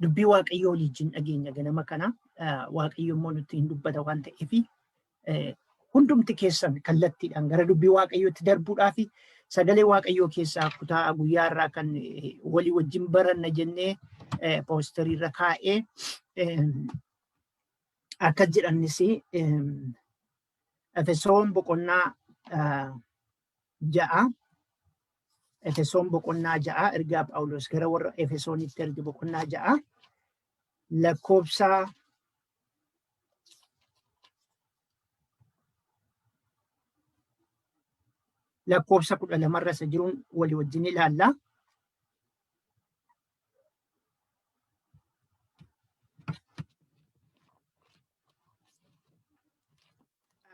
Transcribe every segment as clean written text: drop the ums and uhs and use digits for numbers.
dubbii waaqayyoo waliin dhageenya ganama kana waaqayyo immoo nutti hin dubbata waan ta'eef hundumti keessan kallattiidhaan gara dubbii waaqayyootti darbuudhaaf sagalee waaqayyoo keessaa kutaa guyyaa irraa kan walii wajjin baranna jennee poosterii irra kaa'ee akka jedhannis Efesoon boqonnaa 6 Efesoon boqonnaa 6 ergaa Phaawulos gara warra Efesoonitti erge boqonnaa 6 lakkoobsa 12 irra isa jiruun walii wajjin ilaalla.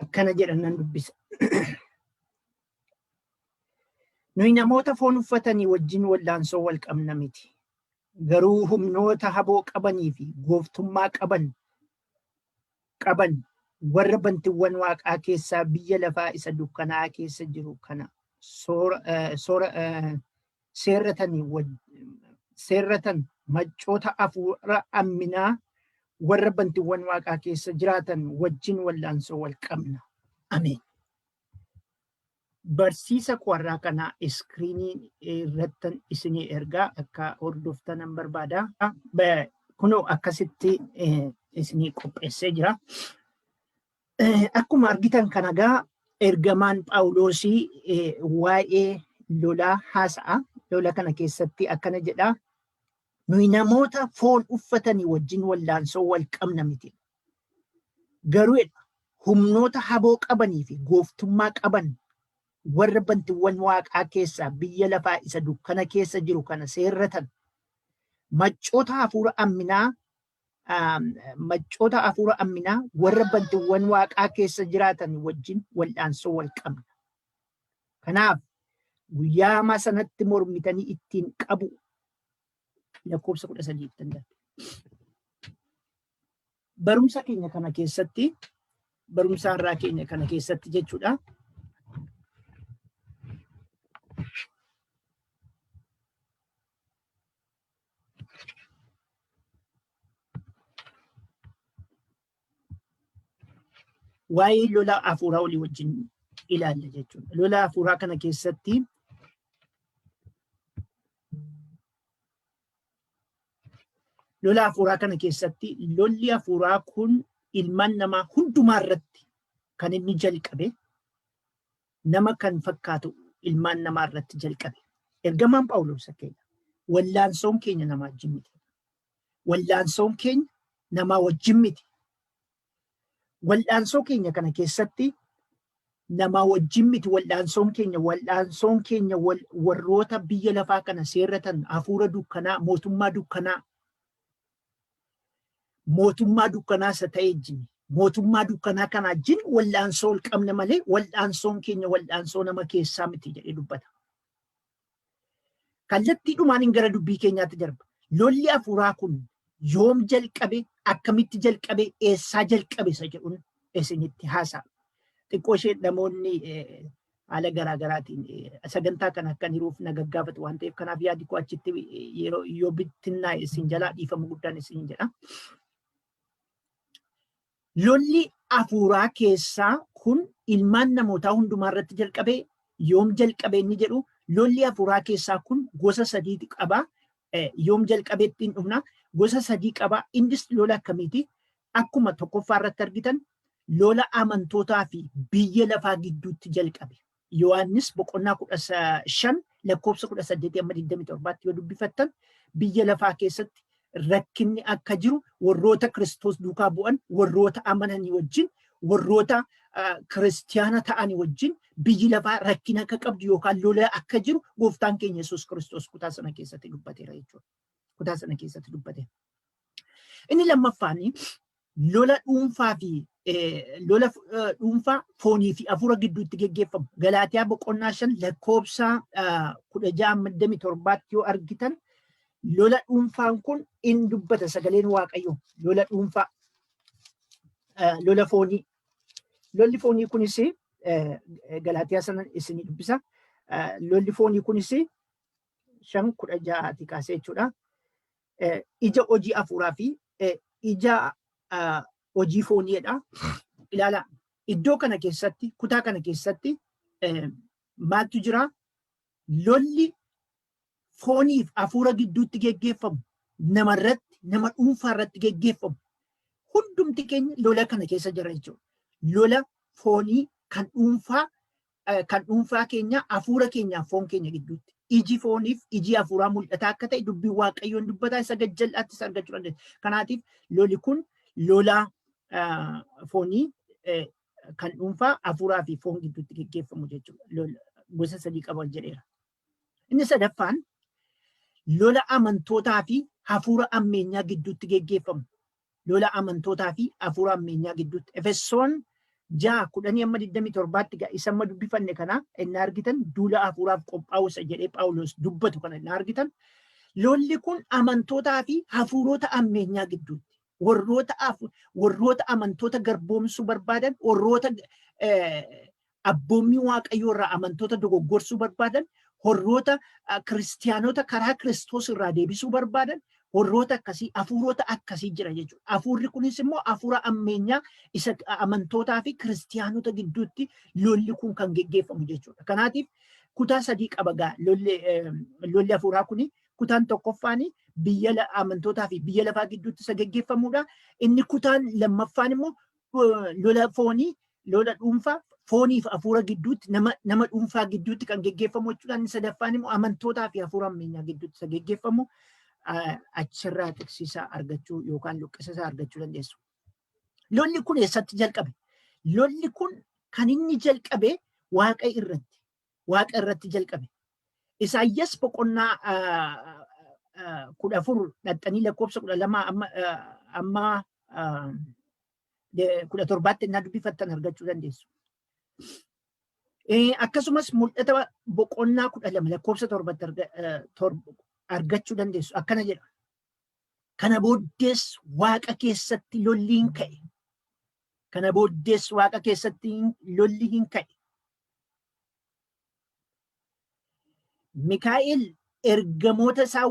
Akkana jedhan nan dubbisa. Nuyi namoota foon uffatanii wajjin wallaansoo wal qabna miti. Garuu humnoota haboo qabanii fi gooftummaa qaban warra bantiiwwan waaqaa keessaa biyya lafaa isa dukkanaa keessa jiru kana seerratan maccoota hafuura amminaa warra bantiiwwan waaqaa keessa jiraatan wajjin wallaansoo wal qabna. Ameen. Barsiisa qorraa kana iskriinii irratti isinii ergaa akka hordoftan barbaada. Kunoo akkasitti isinii qopheessee jira. Akkuma argitan kanagaa ergamaan Phaawulosii waa'ee lolaa haasa'a. Lola kana keessatti akkana jedha. Nuyi namoota foon uffatanii wajjin wallaansoo wal qabna miti. Garuu humnoota haboo qabanii fi gooftummaa qaban warra bantiiwwan waaqaa keessaa biyya lafaa isa dukkana keessa jiru kana seerratan maccoota hafuura amminaa warra bantiiwwan waaqaa keessa jiraatan wajjin wallaansoo wal qabna. Kanaaf guyyaa hamaa sanatti mormitanii ittiin qabu. Lakkoobsa 13 barumsa keenya kana keessatti barumsa har'aa keenya kana keessatti jechuudha. Waa'ee lola hafuuraa walii wajjin ilaalla jechuudha. Lola hafuuraa kana keessatti lolli hafuuraa kun ilmaan namaa hundumaa irratti kan inni jalqabe nama kan fakkaatu ilmaan namaa irratti jalqabe. Ergamaan Phaawulos keenya wallaansoon keenya namaa wajjin miti. Wallaansoon keenya namaa wajjin miti. Wallaansoo keenya kana keessatti namaa wajjin miti. Wal'aansoon keenya warroota biyya lafaa kana seerratan hafuura dukkanaa mootummaa dukkanaa isa ta'e jini. Mootummaa dukkanaa kana wajjin wal'aansoo ol qabna malee wal'aansoon keenya wal'aansoo nama keessaa miti jedhee dubbata. Kallattiidhumaan gara dubbii keenyaatti darba. Lolli hafuuraa kun yoom jalqabe, akkamitti jalqabe, eessaa jalqabe isa jedhuun isinitti haasa'a. Xiqqoo ishee namoonni haala garaagaraatiin sagantaa kana akka hiruuf na gaggaafatu waan ta'eef kanaaf yaadi koo achitti yoo bittinnaa isin jalaa dhiifama guddaan isin jedha. Lolli hafuuraa keessaa kun ilmaan namootaa hundumaa irratti jalqabe. Yoom jalqabe inni jedhu lolli hafuuraa keessaa kun gosa sadiiti qaba. Yoom jalqabeetti hin dhufna gosa sadii qaba. Innis lola akkamiiti? Akkuma tokkoffaa irratti argitan lola amantootaa fi biyya lafaa gidduutti jalqabe. Yohaannis boqonnaa 15 lakkoobsa 18-27 yoo dubbifattan biyya lafaa keessatti rakkinni akka jiru warroota Kiristoos duukaa bu'an warroota amananii wajjin warroota kiristiyaana ta'anii wajjin biyyi lafaa rakkina akka qabdu yookaan lola akka jiru gooftaan keenya Yesuus Kiristoos kutaa sana keessatti dubbateera jechuudha. Kutaa sana keessatti dubbateera. Inni lammaffaani lola dhuunfaa fi lola dhuunfaa foonii fi hafuura gidduutti geggeeffamu. Galaatiyaa boqonnaa 5 lakkoobsa 16-27 yoo argitan lola dhuunfaan kun in dubbata sagaleen Waaqayyoo. Lola dhuunfaa lola foonii. Lolli foonii kunis Galaatiyaa sana isin dubbisa. Lolli foonii kunis 5:16 kaasee jechuudha. ija hojii hafuuraa fi ija hojii fooniidha. Ilaala, iddoo kana keessatti, kutaa kana keessatti maaltu jira? Lolli fooniif hafuura gidduutti geggeeffamu, namarratti, nama dhuunfaa irratti geggeeffamu. Hundumti keenya lola kana keessa jira jechuudha. Lola foonii kan dhuunfaa keenya, hafuura keenyaaf foon keenya gidduutti. Iji fooniif iji hafuuraa mul'ataa akka ta'e dubbiin Waaqayyoon dubbataa isa gajjal'aattis argachuu dandeenya. Kanaatiif loli kun lola foonii kan dhuunfaa hafuuraa fi foon gidduutti geggeeffamu jechuudha. Gosa sadii qaban jedheera. Inni sadaffaan lola amantootaa fi hafuura ammeenyaa gidduutti geggeeffamu. Lola amantootaa fi hafuura ammeenyaa gidduutti. Efesoon 6:10-27 isa amma dubbifanne kana inni argitan duula hafuuraaf qophaa'u isa jedhee Phaawulos dubbatu kana inni argitan. Lolli kun amantootaa fi hafuurota ammeenyaa gidduutti. Warroota amantoota garboomsuu barbaadan, warroota abboommii Waaqayyoo irraa amantoota dogoggorsuu barbaadan, warroota kiristiyaanota karaa Kiristoos irraa deebisuu barbaadan, warroota akkasii, hafuurota akkasii jira jechuudha. Hafuurri kunis immoo hafuura ammeenyaa isa amantootaa fi kiristiyaanota gidduutti lolli kun kan geggeeffamu jechuudha. Kanaatiif kutaa sadii qaba gaa lolli hafuuraa kuni. Kutaan tokkoffaan biyya amantootaa fi biyya lafaa gidduutti isa geggeeffamudha. Inni kutaan lammaffaan immoo lola foonii, lola dhuunfaa, foonii fi hafuura gidduutti, nama dhuunfaa gidduutti kan geggeeffamu jechuudha. Inni sadaffaan immoo amantootaa fi hafuura ammeenyaa gidduutti isa geggeeffamu. Achirraa tiksisaa argachuu yookaan luqqisaa argachuu dandeessu. Lolli kun eessatti jalqabe? Lolli kun kan inni jalqabe Waaqa irratti jalqabe. Isaayyaas boqonnaa 14 dhaxxanii lakkoofsa 12 amma 17 innaa dubbifattan argachuu dandeessu. Akkasumas mul'ata boqonnaa 12 lakkoofsa 7 argachuu dandeessu. Akkana jedha. Kana booddees Waaqa keessatti lolli hin ka'e. Kana booddees Waaqa keessatti lolli hin ka'e. Mikaa'el ergamoota isaa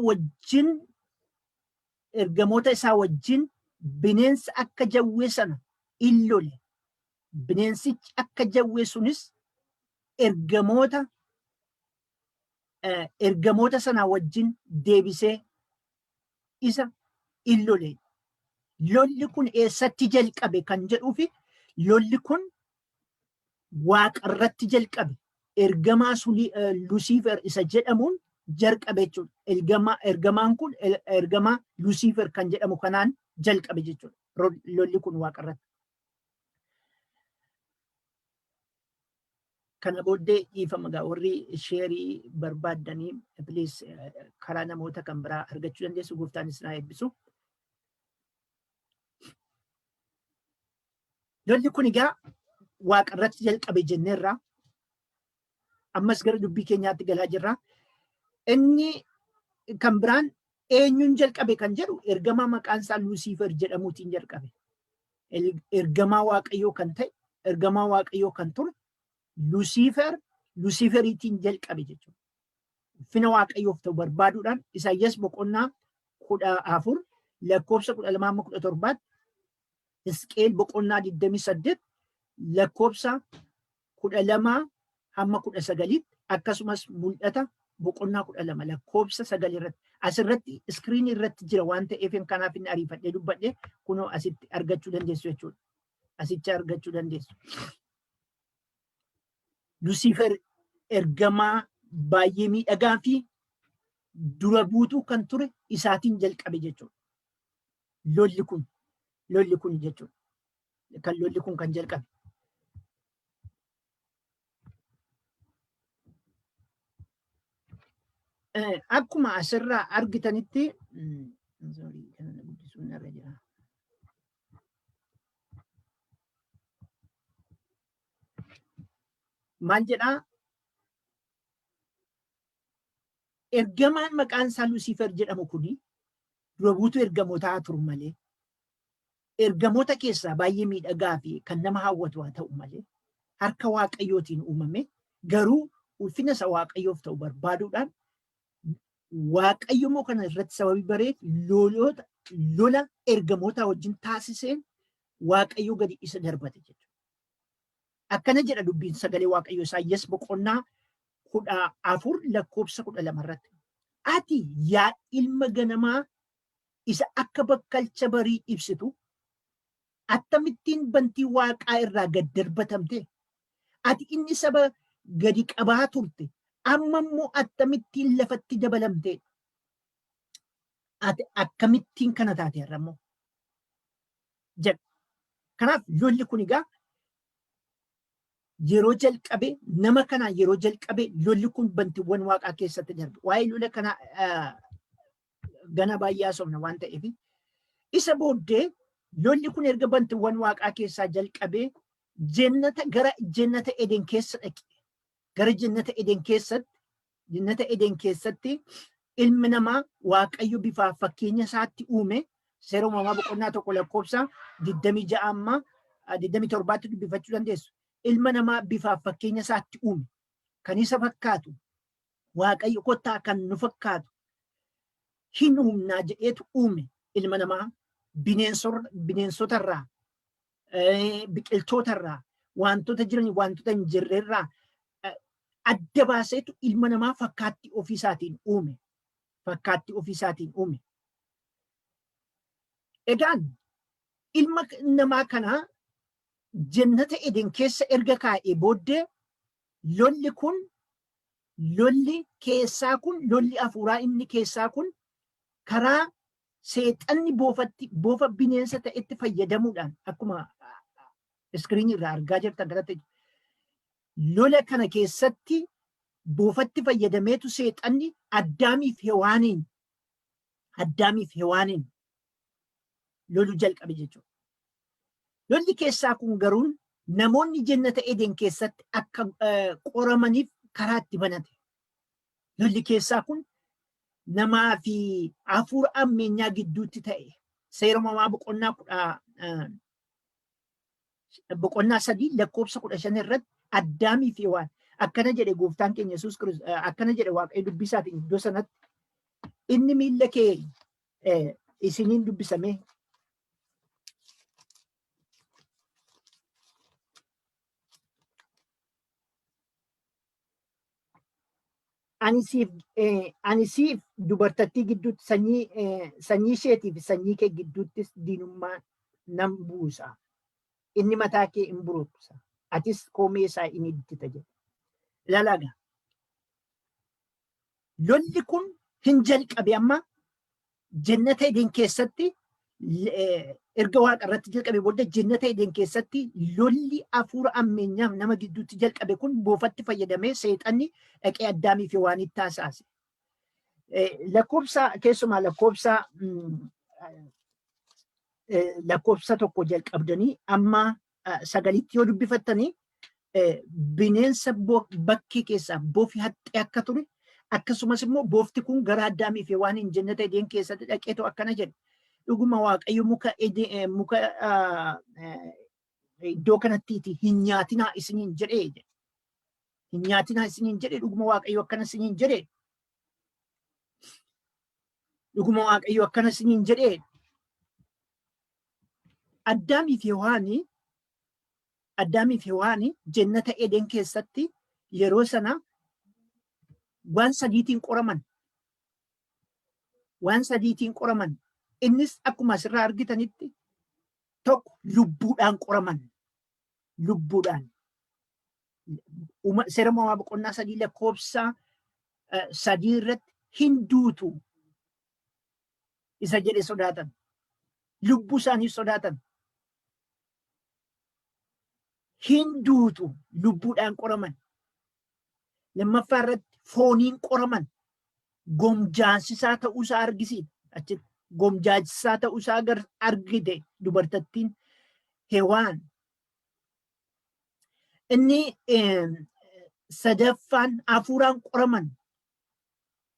wajjin bineensa akka jawwee sana in lole. Bineensichi akka jawwee sunis ergamoota sana wajjin deebisee isa in lole. Lolli kun eessatti jalqabe kan jedhuufi lolli kun Waaqa irratti jalqabe. Ergamaa Lucifer isa jedhamuun jalqabe jechuudha. Ergamaan kun ergamaa Lucifer kan jedhamu kanaan jalqabe jechuudha. Lolli kun Waaqa irratti. Kana booddee dhiifama gaa warri sheerii barbaaddanii please karaa namoota kan biraa argachuu dandeessu. Gooftaanis naa eebbisu. Lolli kun egaa Waaqa irratti jalqabe jenneerraa. Ammas gara dubbii keenyaatti galaa jirra. Inni kan biraan eenyuun jalqabe kan jedhu ergamaa maqaan isaa Lucifer jedhamuutiin jalqabe. Ergamaa Waaqayyoo kan ta'e, ergamaa Waaqayyoo kan ture Luciferiitiin jalqabe jechuudha. Fina Waaqayyoof ta'u barbaaduudhaan Isaayyaas boqonnaa 14 lakkoofsa 12-17, Hisqeel boqonnaa 28 lakkoofsa 12-19 akkasumas mul'ata boqonnaa 12 lakkoofsa 9 irratti asirratti iskiriinii irratti jira waan ta'eef kanaaf inni ariifadhee dubbadhe kunoo asitti argachuu dandeessu jechuudha. Asitti argachuu dandeessu. Lucifer ergamaa baay'ee miidhagaa fi dura buutuu kan ture isaatiin jalqabe jechuudha. Lolli kun jechuudha. Lolli kun kan jalqabe. Akkuma asirraa argitanitti maal jedhaa? Ergamaan maqaan isaa Lucifer jedhamu kuni dura buutuu ergamootaa turu malee ergamoota keessaa baay'ee miidhagaa fi kan nama hawwatu haa ta'u malee harka Waaqayyootiin uumame garuu ulfina isa Waaqayyoof ta'u barbaaduudhaan Waaqayyo immoo kana irratti sababii bareef lola ergamoota wajjin taasiseen Waaqayyo gadi isa darbate jechuudha. Akkana jedha dubbiin sagalee Waaqayyo Isaayyaas boqonnaa 14:12 irratti. Ati yaa ilma ganamaa isa akka bakkalcha barii ibsitu akkamittiin bantii Waaqaa irraa gad darbatamte? Ati inni saba gadi qabaa turte amma immoo akkamittiin lafatti dabalamte? Ati akkamittiin kana taate har'a immoo jedha. Kanaaf lolli kun egaa yeroo jalqabe nama kanaa yeroo jalqabe lolli kun bantiiwwan Waaqaa keessatti darbe. Waa'ee lola kana gana baay'ee haasofna waan ta'eef isa booddee lolli kun erga bantiiwwan Waaqaa keessaa jalqabee gara jannata Eden keessa dhaqe. Gara jannata Eden keessatti ilmi namaa Waaqayyo bifa fakkeenya isaatti uume. Seera uumamaa boqonnaa 1 lakkoofsa 26 27tti dubbifachuu dandeessu. Ilma namaa bifa fakkeenya isaatti uume. Kan isa fakkaatu Waaqayyo kottaa kan nu fakkaatu hin humnaa jedheetu uume ilma namaa bineensotarraa biqiltootarraa wantoota jiran wantoota hin jirrerraa adda baaseetu ilma namaa fakkaattii ofiisaatiin uume. Fakkaattii ofiisaatiin uume. Egaan ilma namaa kanaa jannata Eden keessa erga kaa'ee booddee lolli keessaa kun lolli hafuuraa inni keessaa kun karaa seexanni boofa bineensa ta'etti fayyadamuudhaan akkuma iskiriinii irraa argaa jirtan kanatti lola kana keessatti boofatti fayyadameetu seexanni Addaamiif Hewaaniin lolu jalqabe jechuudha. Lolli keessaa kun garuu namoonni jannata Eden keessatti akka qoramaniif karaa itti banate. Lolli keessaa kun namaa fi hafuura ammeenyaa gidduutti ta'e. Seera uumamaa boqonnaa 3 lakkoofsa 15 irratti Addaamii fi Hewaan akkana jedhe gooftaan keenya Yesuus Kiristoos akkana jedhe Waaqayyo dubbisaatiin iddoo sanatti inni miilla kee isiniin dubbisame ani siif dubartattii gidduutti sanyii isheetii fi sanyii kee gidduuttis diinummaa nan buusa. Inni mataa kee in buruqsa. Atis koomee isaa in iddita jedha. Ilaalaa lolli kun hin jalqabe amma jannata Eden keessatti erga Waaqa irratti jalqabe booda jannata Eden keessatti lolli hafuura ammeenyaaf nama gidduutti jalqabe kun boofatti fayyadamee seexanni dhaqee Addaamii fi Hewaanitti taasise. Keessumaa lakkoofsa tokko jalqabdanii amma 9tti yoo dubbifattanii bineensa bakkee keessaa boofi haxxee akka ture akkasumas immoo boofti kun gara Addaamii fi Hewaaniin jannata Eden keessatti dhaqeetu akkana jedhe. Dhuguma Waaqayyo muka iddoo kanattiiti hin nyaatinaa isiniin jedhee. Hin nyaatinaa isiniin jedhee dhuguma Waaqayyo akkana isiniin jedhee. Dhuguma Waaqayyo akkana isiniin jedhee. Addaamii fi Hewaanii jannata Eden keessatti yeroo sana waan sadiitiin qoraman. Innis akkuma asirraa argitanitti tokko lubbuudhaan qoraman. Lubbuudhaan. Seera uumamaa boqonnaa 3 lakkoofsa 3 irratti hin duutu isa jedhe sodaatan. Lubbuu isaanii sodaatan. Hin duutu lubbuudhaan qoraman. Lammaffaa irratti fooniin qoraman. Gomjaansisaa ta'uusaa argisiisa. Achitti gomjaachisaa ta'uusaa argite dubartattiin Hewaan. Inni sadaffaan hafuuraan qoraman.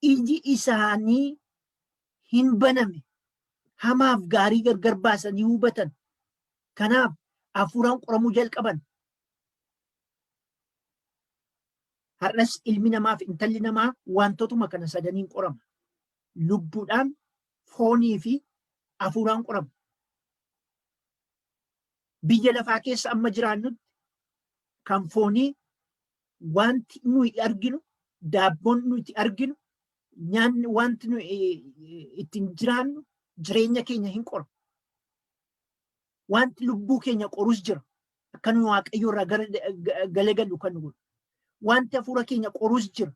Iji isaanii hin baname. Hamaaf gaarii gargar baasanii hubatan. Kanaaf hafuuraan qoramuu jalqaban. Har'as ilmi namaa fi intalli namaa wantootuma kana sadaniin qorama. lubbuudhaan foonii fi hafuuraan qoramu. Biyya lafaa keessa amma jiraannutti kan foonii wanti nuyi arginu, daabboon nuti arginu, nyaanni wanti nuyi ittiin jiraannu jireenya keenya hin qoru. Wanti lubbuu keenya qorus jira. Akka nuyi Waaqayyo irraa galagallu kan nu godhu. Wanti hafuura keenya qorus jira.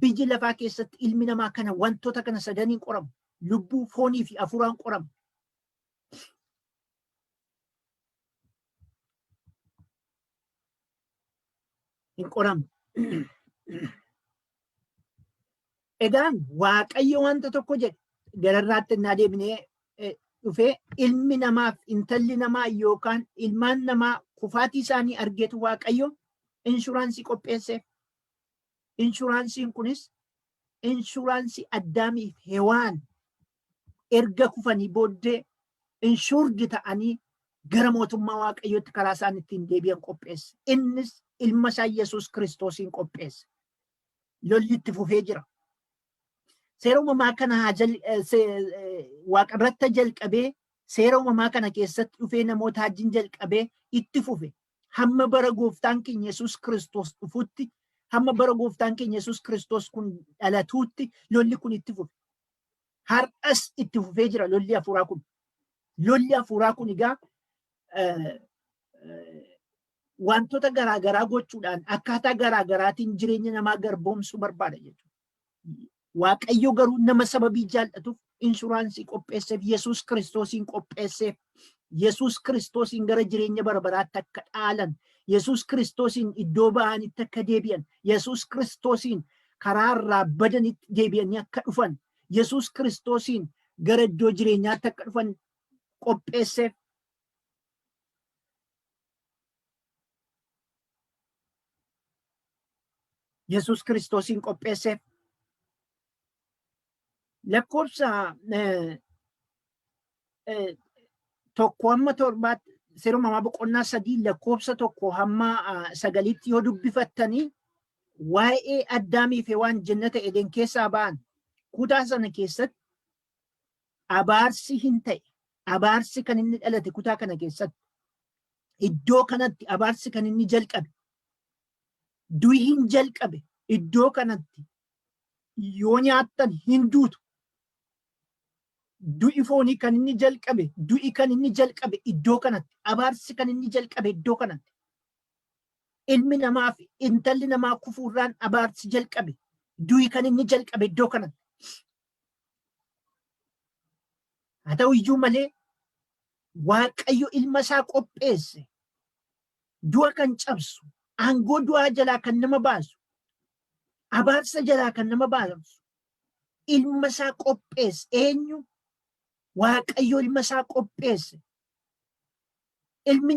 Biyyi lafaa keessatti ilmi namaa kana wantoota kana sadaniin qoramu. Lubbuu, foonii fi hafuuraan qoramu. Hin qoramu. Egaan Waaqayyo wanta tokko jedhe gararraatti innaa deebinee dhufee ilmi namaaf intalli namaa yookaan ilmaan namaa kufaatii isaanii argeetu Waaqayyo inshuraansii qopheesseef. Inshuraansiin kunis inshuraansii Addaamiif Hewaan erga kufanii booddee inshuurdi ta'anii gara mootummaa Waaqayyootti karaa isaan ittiin deebi'an qopheesse. Innis ilma isaa Yesuus Kiristoosiin qopheesse. Lolli itti fufee jira. Seera uumamaa kana Waaqarratti jalqabee seera uumamaa kana keessatti dhufee namoota wajjin jalqabee itti fufe. Hamma bara gooftaan keenya Yesuus Kiristoos dhufutti, hamma bara gooftaan keenya Yesuus Kiristoos kun dhalatuutti lolli kun itti fufe. Har'as itti fufee jira lolli hafuuraa kun. Lolli hafuuraa kun egaa wantoota garaagaraa gochuudhaan akkaataa garaagaraatiin jireenya namaa garboomsuu barbaada jechuudha. Waaqayyo garuu nama sababii jaallatuuf inshuraansii qopheesseef, Yesuus Kiristoosiin qopheesseef, Yesuus Kiristoosiin gara jireenya bara baraatti akka dhaalan, Yesuus Kiristoosiin iddoo ba'anitti akka deebi'an, Yesuus Kiristoosiin karaa irraa badanitti deebi'anii akka dhufan, Yesuus Kiristoosiin gara iddoo jireenyaatti akka dhufan qopheesseef. Yesuus Kiristoosiin qopheesseef. Lakkoofsa tokko hamma torbaatti seera uumamaa boqonnaa 3 lakkoofsa 1 hamma 9tti yoo dubbifattanii waa'ee Addaamiif Hewaan jannata Eden keessaa ba'an kutaa sana keessatti abaarsi hin ta'e. Abaarsi kan inni dhalate kutaa kana keessatti. Iddoo kanatti abaarsi kan inni jalqabe. Du'i hin jalqabe. Iddoo kanatti yoo nyaattan hin duutu. Du'i foonii kan inni jalqabe, du'i kan inni jalqabe iddoo kanatti, abaarsi kan inni jalqabe iddoo kanatti. Ilmi namaa fi intalli namaa kufuurraan abaarsi jalqabe, du'i kan inni jalqabe iddoo kanatti. Haa ta'u iyyuu malee Waaqayyo ilma isaa qopheesse, du'a kan cabsu, aangoo du'aa jalaa kan nama baasu, abaarsa jalaa kan nama baasu, ilma isaa qopheesse. Eenyu? Waaqayyo ilma isaa qopheesse. Ilmi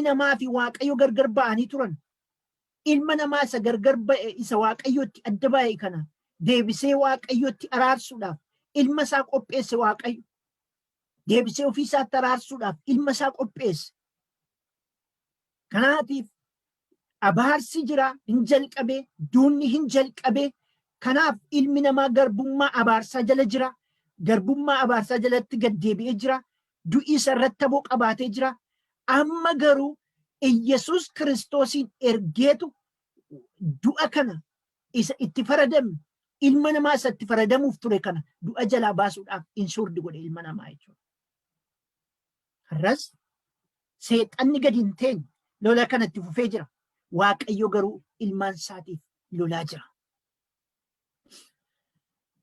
namaa fi Waaqayyo gargar ba'anii turan. Ilma namaa isa gargar ba'e isa Waaqayyotti adda ba'e kana deebisee Waaqayyotti araarsuudhaaf ilma isaa qopheesse. Waaqayyo deebisee ofii isaatti araarsuudhaaf ilma isaa qopheesse. Kanaatiif abaarsi jira, hin jalqabe, duunni hin jalqabe. Kanaaf ilmi namaa garbummaa abaarsaa jala jira. Garbummaa abaarsaa jalatti gad deebi'ee jira. Du'i isa irratti taboo qabaatee jira. Amma garuu Yesuus Kiristoosiin ergeetu du'a kana isa itti faradame, ilma namaa isa itti faradamuuf ture kana du'a jalaa baasuudhaaf inshurdi godhe ilma namaa jechuudha. Har'as seexanni gadi hin teenye lola kanatti fufee jira. Waaqayyo garuu ilmaan isaatiif lolaa jira.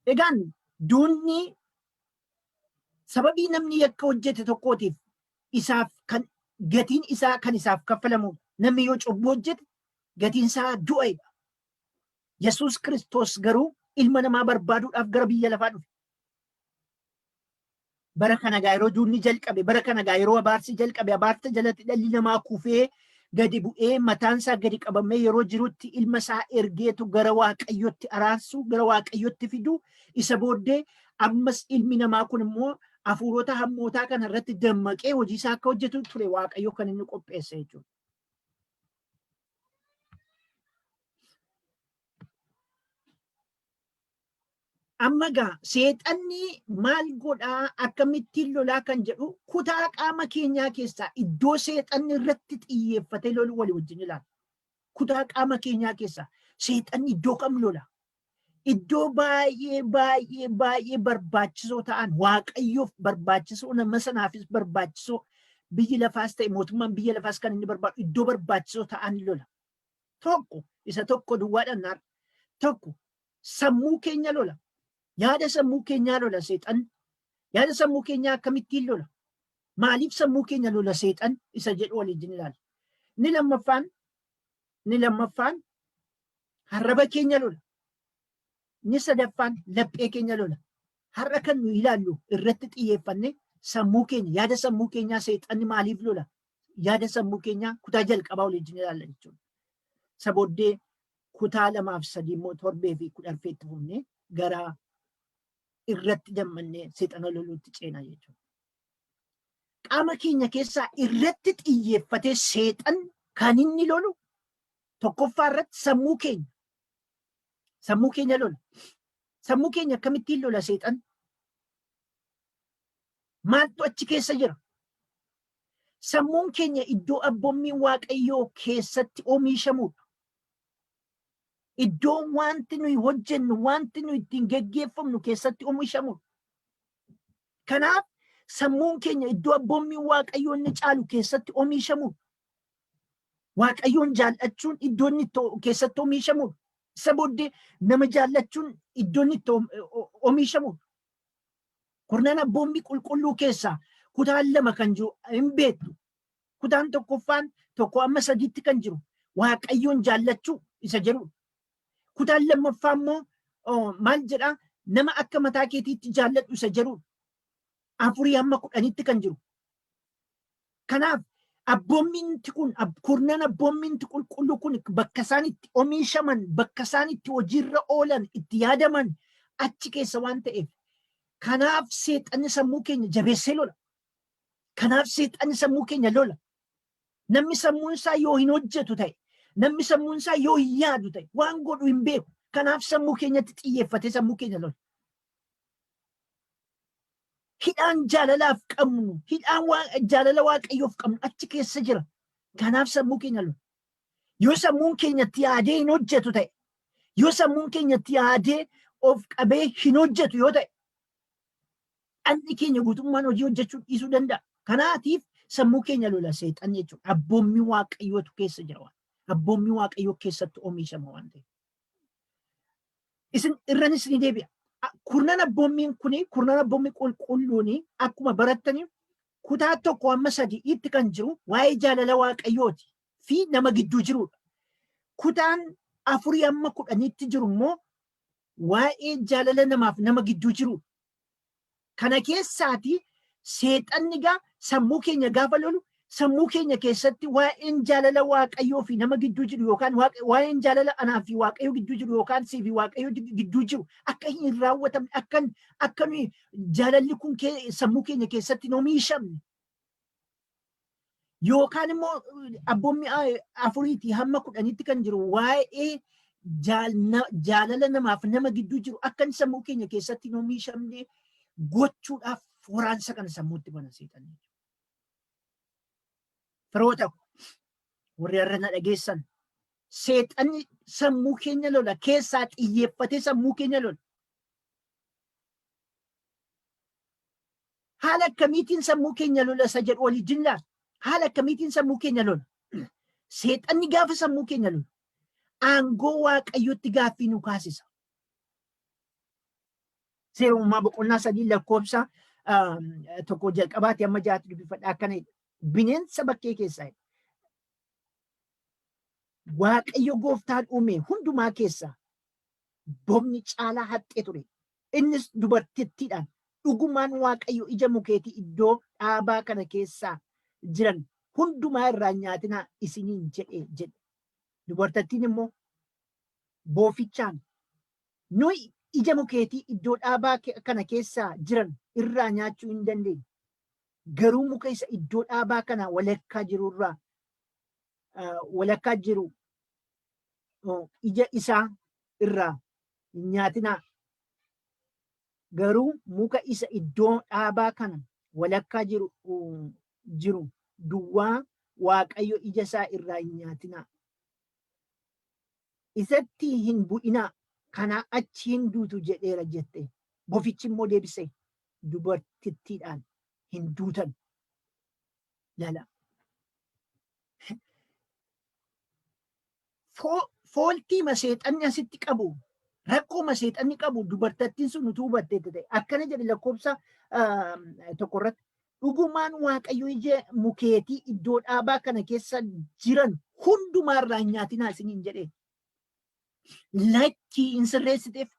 Egaan duunni sababii namni yakka hojjete tokkootiif isaaf kan gatiin isaa kan isaaf kaffalamu. Namni yoo cubbuu hojjete gatiin isaa du'aadha. Yesuus Kiristoos garuu ilma namaa barbaaduudhaaf gara biyya lafaa dhufe. Bara kana gaa yeroo duunni jalqabe, bara kana gaa yeroo abaarsi jalqabe, abaarsa jalatti dhalli namaa kufee gadi bu'ee mataan isaa gadi qabamee yeroo jirutti ilma isaa ergeetu gara Waaqayyotti araarsu, gara Waaqayyotti fidu. Isa booddee ammas ilmi namaa kun immoo hafuurota hammootaa kana irratti dammaqee hojii isaa akka hojjetu ture Waaqayyo kan inni qopheesse jechuudha. Amma gaa seexanni maal godhaa akkamittiin lolaa kan jedhu kutaa qaama keenyaa keessaa iddoo seexanni irratti xiyyeeffatee lolu walii wajjin ilaala. Kutaa qaama keenyaa keessaa seexanni iddoo kam lola? Iddoo baay'ee barbaachisoo ta'an waaqayyoof barbaachisoo nama sanaafis barbaachisoo biyyi lafaas ta'e mootummaan biyya lafaas kan inni barbaadu iddoo barbaachisoo ta'an lola. Tokko isa tokko duwwaadhaan tokko sammuu keenya lola. Yaada sammuu keenyaa lola seexan. Yaada sammuu keenyaa akkamittiin lola? Maaliif sammuu keenya lola seexan isa jedhu waliin ilaala. Ni lammaffaan arraba keenya lola. Ni sadaffaan laphee keenya lola. Har'a kan nu ilaallu irratti xiyyeeffanne sammuu keenya, yaada sammuu keenyaa seexanni maaliif lola? Yaada sammuu keenyaa kutaa jalqabaa waliin ilaalla jechuudha. Sabooddee kutaa 2 fi 3 immoo torbee fi 10 itti fufnee gara irratti dammannee seexana loluutti ceenaa jechuudha. Qaama keenya keessaa irratti xiyyeeffatee seexan kan inni lolu tokkoffaa irratti sammuu keenya. Sammuu keenya lola. Sammuu keenya akkamittiin lola seexan? Maaltu achi keessa jira? Sammuun keenya iddoo abboommiin waaqayyoo keessatti oomishamudha. Iddoo wanti nuyi hojjennu, wanti nuyi ittiin geggeeffamnu keessatti oomishamudha. Kanaaf sammuun keenya iddoo abboommiin waaqayyoo inni caalu keessatti oomishamudha. Waaqayyoon jaallachuun iddoo inni keessatti oomishamudha. Isa booddee nama jaallachuun iddoo inni oomishamudha. Kurnaan abboommii qulqulluu keessaa kutaan 2 kan jiru hin beektu. Kutaan tokkoffaan 1 amma 3tti kan jiru waaqayyoon jaallachuu isa jedhudha. Kutaan lammaffaa immoo maal jedhaa nama akka mataa keetiitti jaalladhu isa jedhudha. 4 amma 10tti kan jiru. Kanaaf abboommiinti kun kurnaan abboommiinti qulqulluu kun bakka isaan itti oomishaman, bakka isaan itti hojiirra oolan, itti yaadaman achi keessa waan ta'eef. Kanaaf seexanni sammuu keenya jabeessee lola. Kanaaf seexanni sammuu keenya lola. Namni sammuun isaa yoo hin hojjetu ta'e, namni sammuun isaa yoo hin yaadu ta'e, waan godhu hin beeku. Kanaaf sammuu keenyatti xiyyeeffatee sammuu keenya lola. Hidhaan jaalalaaf qabnu, hidhaan jaalala waaqayyoof qabnu achi keessa jira. Kanaaf sammuu keenya lola. Yoo sammuun keenyatti yaadee hin hojjetu ta'e, yoo sammuun keenyatti yaadee of qabee hin hojjetu yoo ta'e, dhalli keenya guutummaan hojii hojjechuu dhiisuu danda'a. Kanaatiif sammuu keenya lola seexan jechuudha. Abboommii waaqayyootu keessa jira waan. Abboommii waaqayyoo keessatti oomishama waan ta'eef. Isin irranis ni deebi'a. Kurnaan abboommiin kuni, kurnaan abboommii qulqulluuni akkuma barattanii kutaa 1 amma 3tti kan jiru waa'ee jaalala waaqayyooti fi nama gidduu jirudha. Kutaan 4 amma 10tti jiru immoo waa'ee jaalala namaaf nama gidduu jirudha. Kana keessaati seexanni sammuu keenya gaafa lolu sammuu keenya keessatti waa'een jaalala waaqayyoo fi nama gidduu jiru yookaan waa'een jaalala anaa fi waaqayyoo gidduu jiru yookaan sii fi waaqayyoo gidduu jiru akka hin raawwatamne akka nuyi jaalalli kun sammuu keenya keessatti hin oomishamne. Yookaan immoo abboommii 4 hamma 10tti kan jiru waa'ee jaalala namaaf nama gidduu jiru akka sammuu keenya keessatti hin oomishamne gochuudhaaf waraansa kana sammuutti bana seexanni. Firoota warri har'a na dhageessan seexanni sammuu keenya lola keessaa xiyyeeffatee sammuu keenya lola. Haala akkamiitiin sammuu keenya lola isa jedhu waliin laala. Haala akkamiitiin sammuu keenya lola. Seexanni gaafa sammuu keenya lola aangoo waaqayyootti gaaffii nu kaasisa. Seera uumamaa boqonnaa 3 lakkoofsa 1 jalqabaati amma 6tti dubbifadha akkanadha. Bineensa bakkee keessaa waaqayyo gooftaan uume hundumaa keessaa bofni caalaa haxxee ture. Innis dubartittiidhaan dhugumaan waaqayyo ija mukeetii iddoo dhaabaa kana keessaa jiran hundumaa irraa nyaatinaa isiniin jedhe. Dubartittiin immoo boofichaan nuyi ija mukeetii iddoo dhaabaa kana keessaa jiran irraa nyaachuu hin dandeenye. Garuu muka isa iddoo dhaabaa kana walakkaa jiru ija isaa irraa hin nyaatinaa. garuu muka isa iddoo dhaabaa kana walakkaa jiru duwwaa Waaqayyo ija isaa irraa hin nyaatinaa. Isatti hin bu'inaa, kanaa achi hin duutu jedheera jette. Bofichi immoo deebisee dubartittiidhaan hin duutan. Lala. Fooltii maseexanni asitti qabu, rakkoo maseexanni qabu dubartattiin sun utuu hubattee ta'e akkana jedhe lakkoofsa tokko irratti dhugumaan Waaqayyo ija mukeetii iddoo dhaabaa kana keessa jiran hundumaarraa hin nyaatinaa isiniin jedhe. Lakkii hin sirreessiteef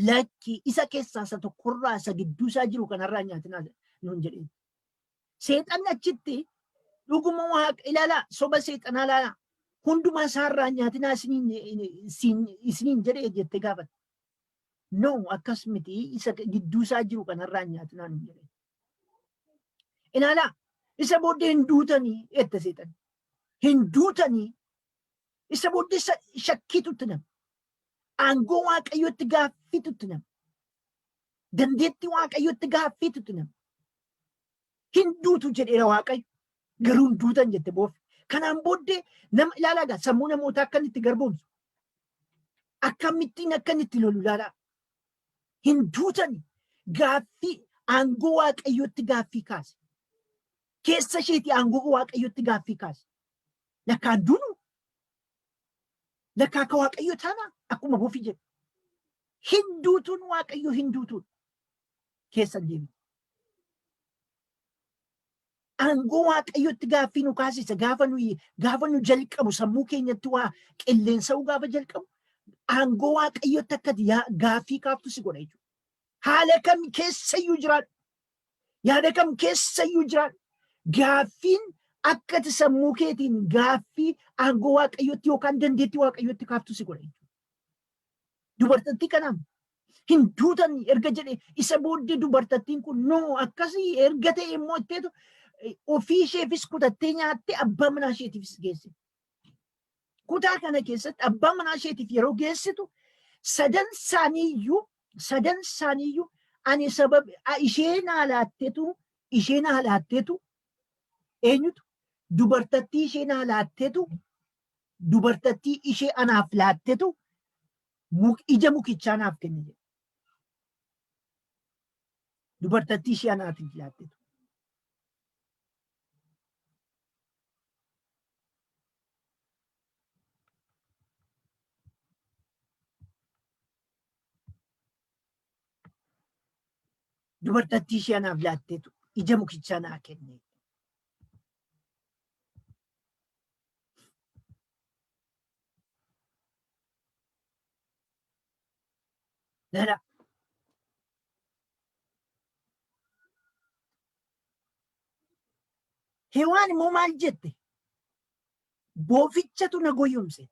lakkii isa keessaa isa tokkorraa isa gidduu isaa jiru kanarraa nyaatinaa nuun jedhe. Seexanni achitti dhuguma Waaqa ilaalaa, soba seexanaa ilaalaa. Hundumaa isaarraa nyaatinaa isiniin jedhee jette gaafate. No, akkas miti isa gidduu isaa jiru kanarraa nyaatinaa nuun jedhe. Ilaalaa, isa booddee hin duutanii jette seexanni. Hin duutanii isa booddee shakkiitutti nama. Aangoo Waaqayyotti gaaffiitutti nama. Dandeettii Waaqayyotti gaaffiitutti nama. Hin duutu jedheera Waaqayyo. Garuu hin duutan jette boofi. Kanaan booddee nama ilaalaa sammuu namootaa akka inni itti garboomsu. Akkamittiin akka inni itti lolu ilaalaa. Hin duutani gaaffii aangoo Waaqayyotti gaaffii kaase. Keessa isheetii aangoo Waaqayyotti gaaffii kaase. Lakkaan duunu. Lakkaa akka Waaqayyo taana akkuma bofi jedhu. Hin duutuun Waaqayyo hin duutuun keessa deemu. Aangoo Waaqayyotti gaaffii nu kaasisa gaafa nu jalqabu sammuu keenyatti waa qilleensa'uu gaafa jalqabu aangoo Waaqayyotti akkati gaaffii kaaftu si godha jechuudha. Haala kam keessayyuu jiraadhu. Yaada kam keessayyuu jiraadhu. Gaaffiin akkati sammuu keetiin gaaffii aangoo Waaqayyotti yookaan dandeettii Waaqayyotti kaaftu si godha jechuudha. Dubartattii kanaaf hin duutan erga jedhee isa booddee dubartattiin kun noo akkasii erga ta'e immoo itteetu ofii isheefis kutattee nyaattee abbaa manaa isheetiifis geesse. Kutaa kana keessatti abbaa manaa isheetiif yeroo geessitu sadan isaaniiyyuu ani sababa ishee naa laatteetu eenyutu dubartattii ishee naa laatteetu dubartattii ishee anaaf laatteetu ija mukichaa naaf kenne jedhe. Dubartattii ishee anaaf laatteetu. Dubartattii ishee anaaf laatteetu ija mukichaa naa kenne. Lala. Hewaan immoo maal jette? Boofichatu na goyyomse.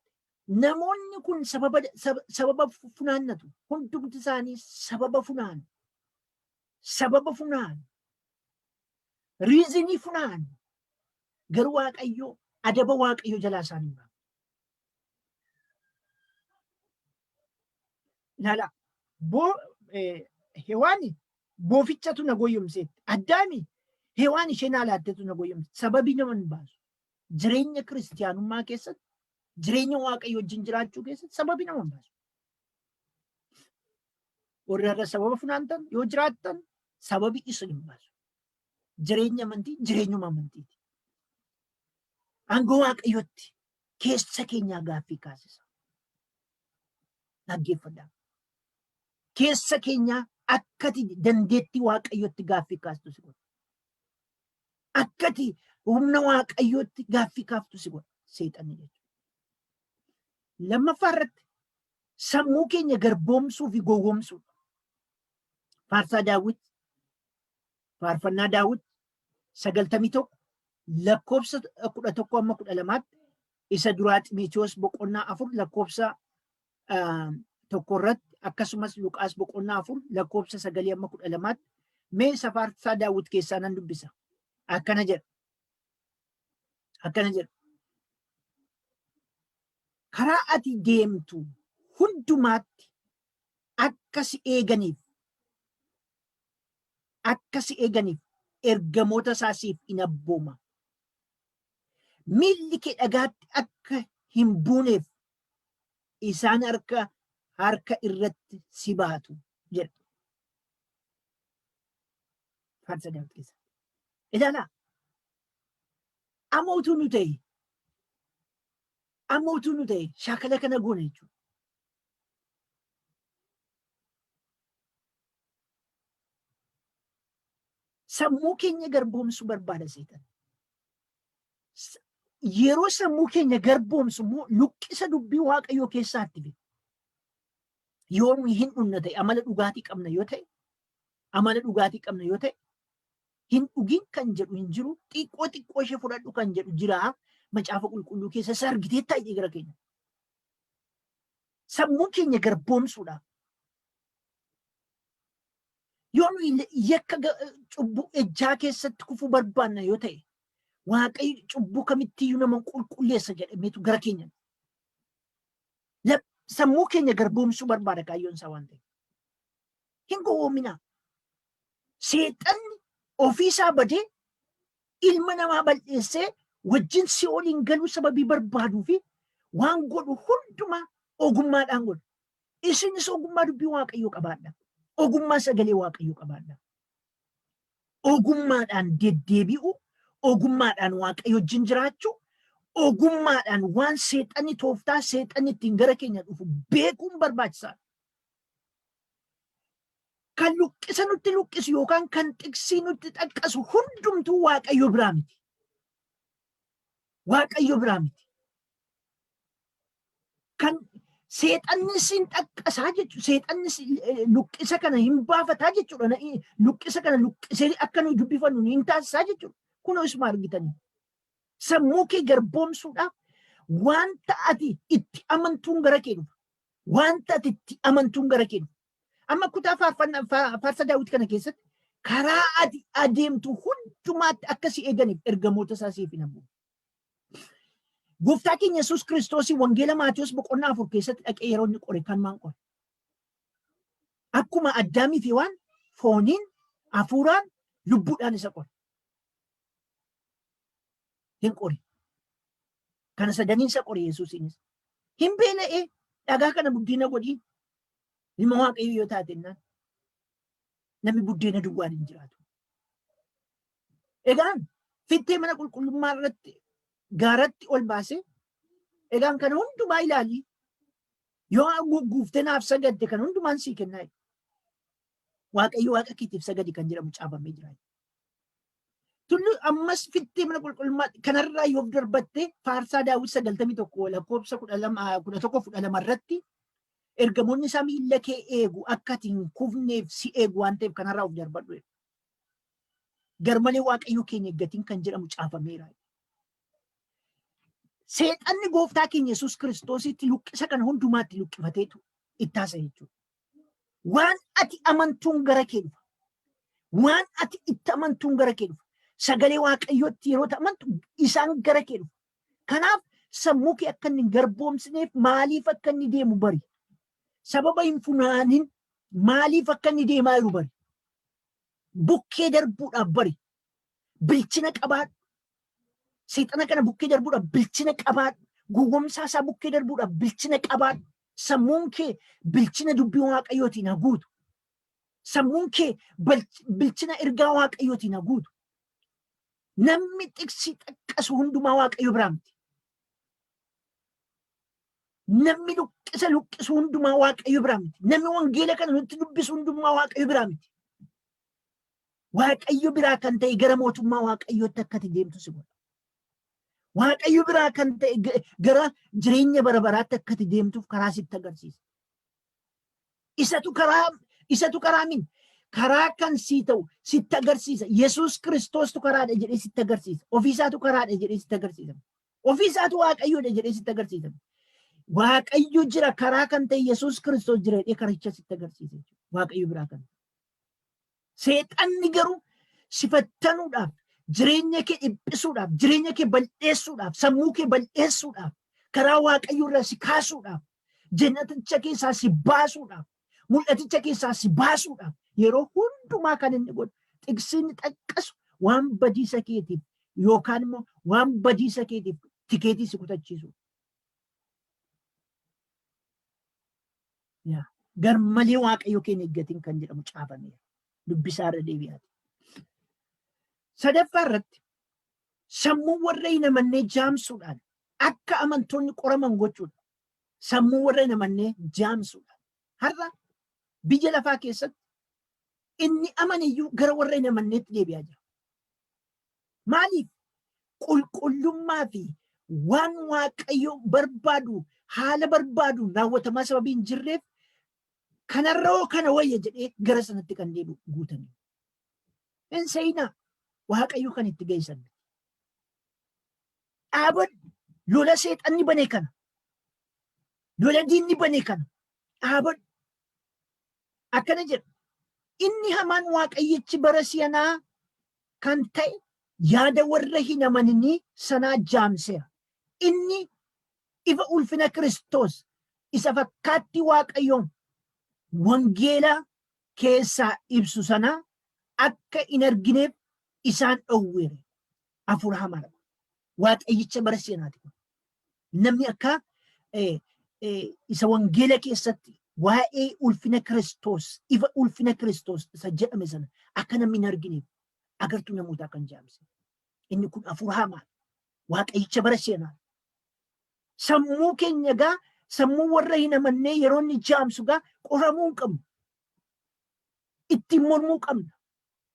Namoonni kun sababa funaannatu. Hundumti isaanii sababa funaanu. Sababa funaanu. Riizinii funaanu. Garuu Waaqayyo adaba Waaqayyo jalaa isaanii ba'a. Lala. Hewaan boofichatu na goyyomse. Addaami hewaan ishee naa laatteetu na goyyomse. Sababii nama hin baasu. Jireenya kiristiyaanummaa keessatti jireenya Waaqayyo wajjin jiraachuu keessatti sababii nama hin baasu. Warri irra sababa funaantan yoo jiraattan sababii isin hin baasu. Jireenya amantii jireenyuma amantiiti. Aangoo Waaqayyotti keessa keenyaa gaaffii kaasisa. Dhaggeeffadhaa. Keessa keenyaa akkati dandeettii Waaqayyotti gaaffii kaastu si godha. Akkati humna Waaqayyotti gaaffii kaaftu si godha. Seexanni jechuudha. Lammaffaa irratti sammuu keenya garboomsuu fi gowwoomsuu. Faarsaa Daawit, faarfannaa Daawit 91 lakkoofsa 11-12 isa duraa Ximeetiyoos boqonnaa 4 lakkoofsa 1 irratti akkasumas Luqaas boqonnaa 4 lakkoofsa 9-12 mee isa faarsaa Daawit keessaa nan dubbisa. Akkana jedha. Karaa ati deemtu hundumaatti akka si eeganiif akka si eeganiif ergamoota isaa siif in abbooma. Miilli kee dhagaatti akka hin buuneef isaan harka irratti si baatu jedha. Faarsa Daawit keessa. Ilaalaa. Amma utuu nu ta'e shaakala kana goone jechuudha. Sammuu keenya garboomsu barbaada seetan. Yeroo sammuu keenya garboomsu immoo luqqisa dubbii Waaqayyoo keessaatti fidu. Yoo nu hin dhugna ta'e amala dhugaatii qabna yoo ta'e hin dhugin kan jedhu hin jiru, xiqqoo ishee fudhadhu kan jedhu jira. Macaafa qulqulluu keessa isa argitee taa'ee gara keenya. Sammuu keenya garboomsuudhaaf. Yoo nu yakka cubbuu ejjaa keessatti kufuu barbaanna yoo ta'e, Waaqayyo cubbuu kamittiyyuu nama qulqulleessa jedhameetu gara keenya. Sammuu keenya garboomsuu barbaada kaayyoon isaa waan ta'eef. Hin gowwoominaa. Seexanni ofiisaa badee ilma namaa bal'eessee wajjin si waliin galuu sababii barbaaduu fi waan godhu hundumaa ogummaadhaan godhu. Isinis ogummaa dubbii Waaqayyoo qabaadha. Ogummaa sagalee Waaqayyoo qabaadha. Ogummaadhaan deddeebi'u, ogummaadhaan Waaqayyo wajjin jiraachuu, ogummaadhaan waan seexanni tooftaa seexanni ittiin gara keenya dhufu beekuun barbaachisaadha. Kan luqqisa nutti luqqisu yookaan kan xiksii nutti xaqqasu hundumtuu Waaqayyo biraa miti. Waaqayyo biraa miti. Kan seexanni siin xaqqasaa jechuudha. Seexanni luqqisa kana hin baafataa jechuudha. Luqqisa kana luqqisee akka nuyi dubbifannu hin taasisaa jechuudha. Kunoo isuma argitanii. Sammuu kee garboomsuudhaaf wanta ati itti amantuun gara kee dhufa. Wanta ati itti amantuun gara kee dhufa. Amma kutaa faarsa Daawit kana keessatti karaa ati adeemtu hundumaatti akkasii eeganiif ergamoota isaa siif hin abbooma. Gooftaa keenya Yesuus Kiristoos wangeela Maatiyos boqonnaa 4 keessatti dhaqee yeroo inni qore kan maal qore? Akkuma Addaamii fi waan fooniin, hafuuraan, lubbuudhaan isa qore. Hin qore. Kana sadaniin isa qore Yesuusiinis. Hin beela'ee dhagaa kana buddeena godhiin. Ilma Waaqayyoo yoo taate namni buddeena duwwaan hin jiraatu. Egaan fittee mana qulqullummaa irratti gaaratti ol baasee egaan kana hundumaa ilaali. Yoo guuftee naaf sagadde kan hundumaan sii kennaa. Waaqayyo Waaqa keetiif sagadi kan jedhamu caafamee jira. Tullu ammas fittee mana qulqullummaa kanarraa yoo darbattee faarsaa Daawit 91 lakkoofsa 11 irratti ergamoonni isaa miilla kee eegu akka ati hin kufneef si eegu waan ta'eef kanarraa of darbadhu. Garmalee Waaqayyo keenya eeggatiin kan jedhamu caafameera. Seexanni gooftaa keenya Yesuus Kiristoositti luqqisa kana hundumaatti luqqifateetu itti haasa'e jechuudha. Waan ati amantuun gara kee dhufa. Waan ati itti amantuun gara kee dhufa. Sagalee Waaqayyootti yeroo amantu isaan gara kee dhufa. Kanaaf sammuu kee akka inni garboomsineef maaliif akka inni deemu bari. Sababa hin funaanin maaliif akka inni deemaa jiru bari. Bukkee darbuudhaaf bari. Bilchina qabaadhu. Seexana kana bukkee darbuudhaaf bilchina qabaadhu. Gowwomsaa isaa bukkee darbuudhaaf bilchina qabaadhu. Sammuun kee bilchina dubbii Waaqayyootiin haguutu. Sammuun kee bilchina ergaa Waaqayyootiin haguutu. Namni xiksii xaqqasu hundumaa Waaqayyo biraa miti. Namni luqqisu hundumaa Waaqayyo biraa miti. Namni wangeela kana nutti dubbisu hundumaa Waaqayyo biraa miti. Waaqayyo biraa kan ta'e gara mootummaa Waaqayyootti akka ati deemtu si godha. Waaqayyo biraa kan ta'e gara jireenya bara baraatti akka ati deemtuuf karaa sitti agarsiisa. Isatu karaa min karaa kan sii ta'u sitti agarsiisa. Yesuus Kiristoostu karaadha jedhee sitti agarsiisa. Ofiisaatu karaadha jedhee sitti agarsiisa. Ofiisaatu Waaqayyoodha jedhee sitti agarsiisa. Waaqayyo jira karaa kan ta'e Yesuus Kiristoos jira jedhee karicha sitti agarsiisa. Waaqayyo biraa kan. Seexanni garuu sifattanuudhaaf, jireenya kee dhiphisuudhaaf, jireenya kee bal'eessuudhaaf, sammuu kee bal'eessuudhaaf, karaa Waaqayyo irraa si kaasuudhaaf, jannaticha keessaa si baasuudhaaf, mul'aticha keessaa si baasuudhaaf yeroo hundumaa kan inni godhu Tiksini xaqqasu waan badiisa keetiif yookaan immoo waan badiisa keetiif tikeetii si kutachiisu. Garmalee waaqayyo keenya eeggatiin kan jedhamu caafameera. Dubbisaa irra deebi'aati. Sadaffaa irratti sammuu warra hin amannee jaamsuudhaan akka amantoonni qoraman gochuudha. Sammuu warra hin amannee jaamsuudhaan. Har'a biyya lafaa keessatti inni amaniyyuu gara warra hin amanneetti deebi'aa jira. Maaliif? Qulqullummaa fi waan waaqayyo barbaadu haala barbaadu raawwatamaa sababii hin jirreef kanarraa kana wayya jedhee gara sanatti kan deebi'u guutanii. Hin seenaa waaqayyo kan itti geessan. Dhaabadhu lola seexanni banee kana. Lola diinni banee kana. Dhaabadhu. Akkana jedha. Inni hamaan waaqayyichi bara si'anaa kan ta'e yaada warra hin amananii sanaa jaamseera. Inni ifa ulfina Kiristoos isa fakkaatti waaqayyoon wangeela keessaa ibsu sana akka hin argineef isaan dhowweere. Hafuura hamaadha. Waaqayyicha bara si'anaati. Namni akka isa wangeela keessatti waa'ee ulfina Kiristoos, ifa ulfina Kiristoos isa jedhame sana akka namni hin argineef agartuu namootaa kan jaamse. Inni kun hafuura hamaadha. Waaqayyicha bara si'anaati. Sammuu keenya gaa sammuu warra hin amannee yeroo inni jaamsu gaa qoramuu hin qabnu. Ittiin mormuu qabna.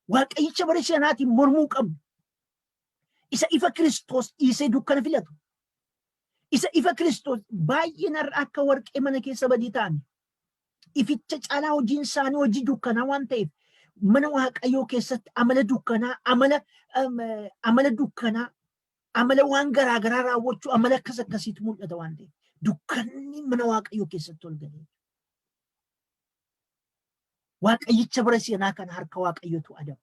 Waaqayyicha bara si'anaatiin mormuu qabna. Isa ifa Kiristoos dhiisee dukkana filatu. Isa ifa Kiristoos baay'een har'a akka warqee mana keessa badii ta'an. Ificha caalaa hojiin isaanii hojii dukkanaa waan ta'eef mana waaqayyoo keessatti amala dukkanaa, amala dukkanaa, amala waan garaagaraa raawwachuu, amala akkas akkasiitu mul'ata waan ta'eef dukkanni mana waaqayyoo keessatti ol galee. Waaqayyicha bara si'anaa kana harka waaqayyootu adaba.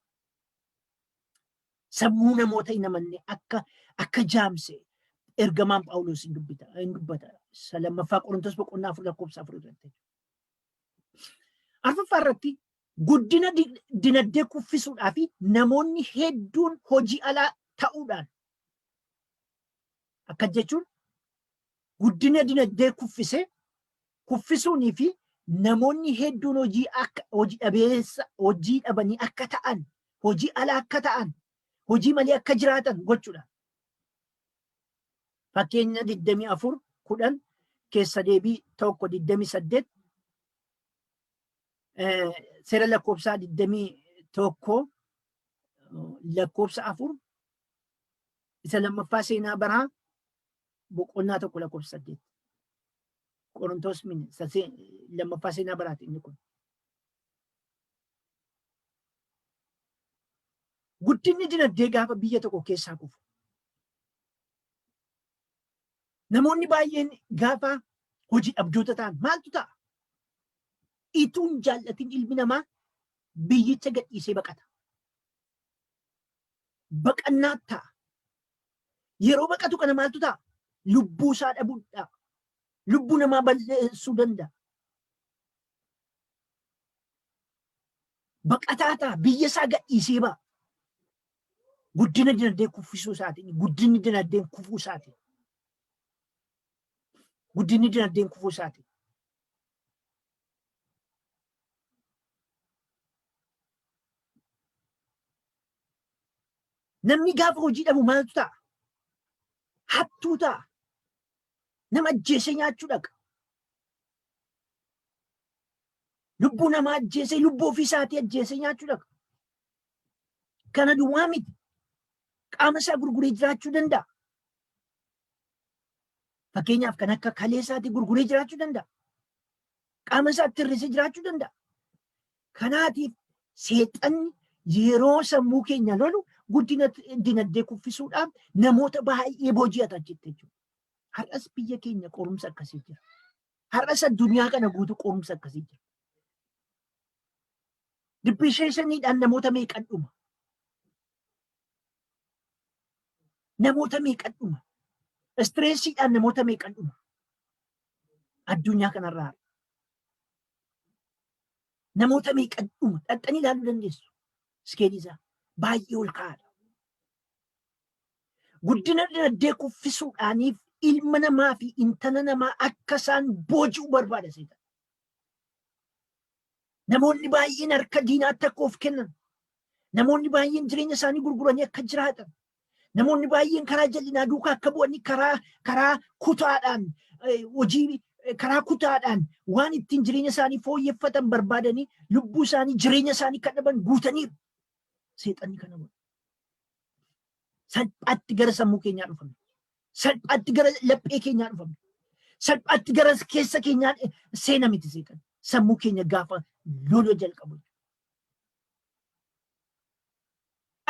Sammuu namoota hin amanne akka jaamse ergamaan Phaawulos hin dubbata. Lammaffaa Qorontos boqonnaa 4:4. Arfaffaa irratti guddina dinagdee kuffisuudhaa fi namoonni hedduun hojii alaa ta'uudhaan akka jechuun guddina dinagdee kuffisuunii fi namoonni hedduun hojii dhabanii akka ta'an, hojii alaa akka ta'an, hojii malee akka jiraatan gochuudha. Fakkeenya 24:10 keessa deebii 1:28 seera lakkoofsaa 21 lakkoofsa 4 isa lammaffaa seenaa baraa boqonnaa 1 lakkoofsa 8 Qorontos lammaffaa seenaa baraati inni kun. Guddinni dinagdee gaafa biyya tokko keessaa kufu. Namoonni baay'een gaafa hojii dhabdoota ta'an maaltu ta'a? Ituun jaallatin ilmi namaa biyyicha gadhiisee baqata. Baqannaa ta'a. Yeroo baqatu kana maaltu ta'a? Lubbuu isaa dhabuudha. Lubbuu namaa balleessuu danda'a. Baqataa ta'a. Biyya isaa gadhiisee ba'a. Guddina dinagdee kuffisuu isaatiin, guddinni dinagdeen kufuu isaatiin. Guddinni dinagdeen kufuu isaatiin. Namni gaafa hojii dhabu maaltu ta'a? Hattuu ta'a. Nama ajjeesee nyaachuu dhaqa. Lubbuu namaa ajjeesee, lubbuu ofii isaatii ajjeesee nyaachuu dhaqa. Kana duwwaa miti. Qaama isaa gurguree jiraachuu danda'a. Fakkeenyaaf kan akka kalee isaatii gurguree jiraachuu danda'a. Qaama isaatti hir'isee jiraachuu danda'a. Kanaatiif seexanni yeroo sammuu keenya lolu guddina dinagdee kuffisuudhaan namoota baay'ee booji'ata jechuudha. Har'as biyya keenya qorumsa akkasii jira. Har'as addunyaa kana guutuu qorumsa akkasii jira. Dippiriisheeshiniidhaan namoota meeqan dhuma? Namoota meeqan dhuma? Istireesiidhaan namoota meeqan dhuma? Addunyaa kanarraa namoota meeqan dhuma? Dhaxxanii ilaaluu dandeessu. Iskeelisaa baay'ee ol ka'aadha. Guddina dinagdee kuffisuudhaaniif ilma namaa fi intala namaa akka isaan booji'u barbaada seetan. Namoonni baay'een harka diinaatti akka of kennan. Namoonni baay'een jireenya isaanii gurguranii akka jiraatan. Namoonni baay'een karaa jal'inaa duukaa akka bu'anii karaa kutaadhaan hojii karaa kutaadhaan waan ittiin jireenya isaanii fooyyeffatan barbaadanii lubbuu isaanii jireenya isaanii kan dhaban guutaniiru. Seexanni kana godha. Salphaatti gara sammuu keenyaa dhufamne. Salphaatti gara laphee keenyaa dhufamne. Salphaatti gara keessa keenyaa seena miti seexanni. Sammuu keenya gaafa loluu jalqabu.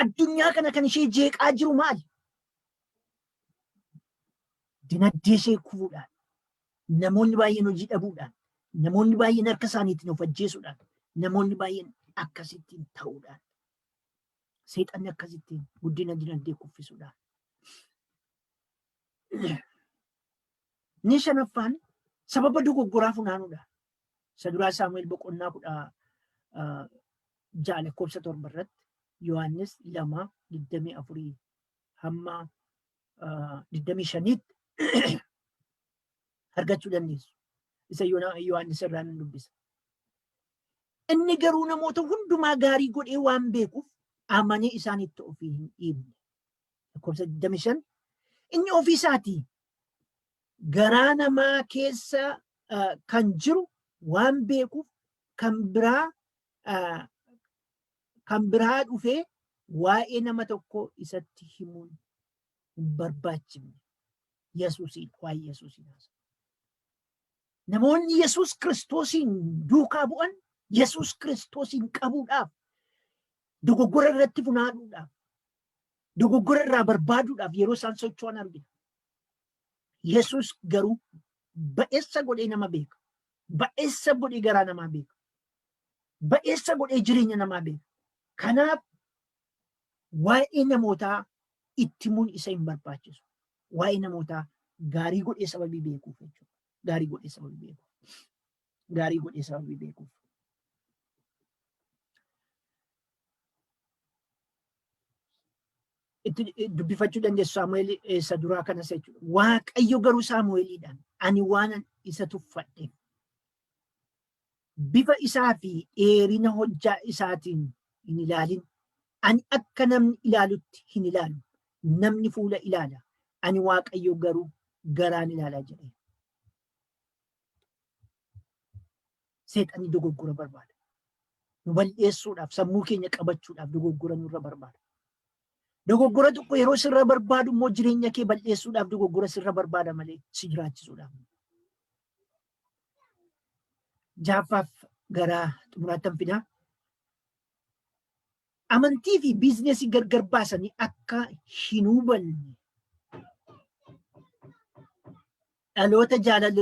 Addunyaa kana kan ishee jeeqaa jiru maali? Dinagdee ishee kufuudhaan, namoonni baay'een hojii dhabuudhaan, namoonni baay'een harka isaaniitiin of ajjeesuudhaan, namoonni baay'een akkasittiin ta'uudhaan, seexanni akkasittiin guddina dinagdee kuffisuudhaan. Ni shanaffaan sababa dogoggoraa funaanuudhaan. Isa duraa Saamu'eel boqonnaa 16:7 irratti Yohaannis 2:24 hamma 25tti argachuu dandeessu. Isa Yohaannis irraa nan dubbisa. Inni garuu namoota hundumaa gaarii godhee waan beekuuf amanee isaanitti ofii hin dhiibne. 25 inni ofii isaatii garaa namaa keessa kan jiru waan beekuuf kan biraa dhufee waa'ee nama tokko isatti himuun hin barbaachifne. Yesuusiin waa'ee Yesuusiin haasa'u. Namoonni Yesuus Kiristoosiin duukaa bu'an Yesuus Kiristoosiin qabuudhaaf dogoggora irratti funaanuudhaaf dogoggora irraa barbaaduudhaaf yeroo isaan socho'an argina. Yesuus garuu ba'eessa godhee nama beeka. Ba'eessa godhee garaa namaa beeka. Ba'eessa godhee jireenya namaa beeka. Kanaaf waa'ee namootaa itti himuun isa hin barbaachisu. Waa'ee namootaa gaarii godhee sababii beekuuf jechuudha. Gaarii godhee sababii beekuuf. Gaarii godhee sababii beekuuf. Itti dubbifachuu dandeessu Saamu'eel isa duraa kanas jechuudha. Waaqayyo garuu Saamu'eeliidhaan ani waan isa tuffadheef bifa isaa fi dheerina hojjaa isaatiin hin ilaalin. Ani akka namni ilaalutti hin ilaalu. Namni fuula ilaala. Ani Waaqayyo garuu garaan ilaalaa jedhee. Seexanni dogoggora barbaada. Nu balleessuudhaaf sammuu keenya qabachuudhaaf dogoggora nurra barbaada. Dogoggora tokko yeroo sirra barbaadu immoo jireenya kee balleessuudhaaf dogoggora sirra barbaada malee si jiraachisuudhaaf. Jaaffaaf gara xumuraatti fidaa. Amantii fi biizineesii gargar baasanii akka hin hubanne dhaloota jaalala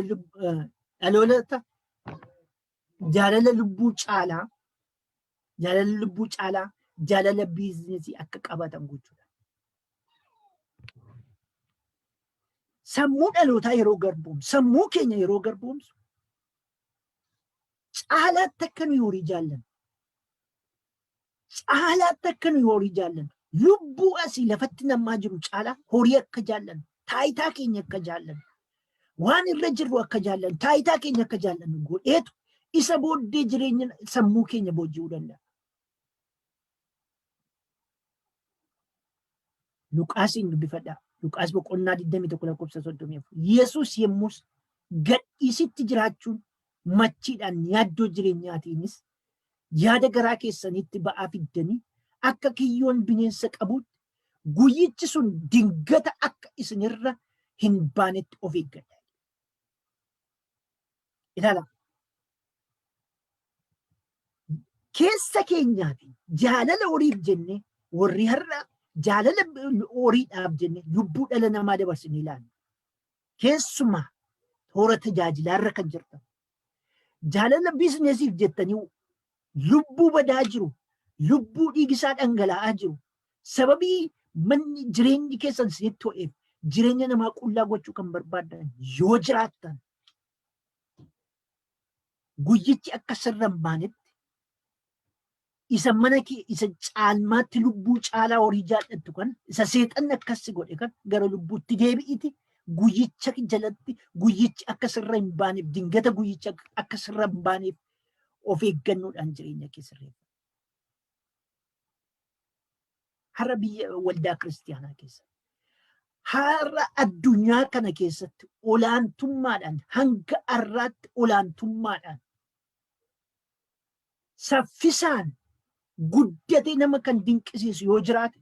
lubbuu caalaa jaalala biizineesii akka qabatan gochuudha. Sammuu dhalootaa yeroo garboomsu, sammuu keenya yeroo garboomsu caalaatti akka nu horii jaallan. Caalaatti akka nu horii jaallan. Lubbuu asii lafatti namaa jiru caalaa horii akka jaallan, taayitaa keenya akka jaallan, waan irra jirru akka jaallan, taayitaa keenya akka jaallan godheetu isa booddee jireenya sammuu keenya booji'uu danda'a. Luqaasiin dubbifadhaa. Luqaas boqonnaa 21:34. Yesuus yemmus gadhiisitti jiraachuun machiidhaan yaaddoo jireenyaatiinis yaada garaa keessanitti ba'aa fiddanii akka kiyyoon bineensa qabuutti guyyichi sun dingata akka isinirra hin baanetti of eeggadha. Ilaala. Keessa keenyaatiin jaalala horiif jennee warri har'a jaalala horiidhaaf jennee lubbuu dhala namaa dabarsinee ilaalla. Keessumaa toora tajaajilaarra kan jirtan. Jaalala biizineesiif jettanii lubbuu badaa jiru, lubbuu dhiigisaa dhangala'aa jiru. Sababii manni jireenyi keessan isinitti ho'eef jireenya namaa qullaa gochuu kan barbaadan yoo jiraattan guyyichi akka sirra hin baanetti isa mana kee isa caalmaatti lubbuu caalaa horii jaallattu kan isa seexanni akkasi godhe kan gara lubbuutti deebi'iti guyyicha jalatti guyyichi akka sirra hin baaneef dingata guyyicha akka sirra hin baaneef of eeggannoodhaan jireenya kee sirreeffa. Har'a biyya waldaa kiristiyaanaa keessa har'a addunyaa kana keessatti olaantummaadhaan hanga har'aatti olaantummaadhaan saffisaan guddatee nama kan dinqisiisu yoo jiraate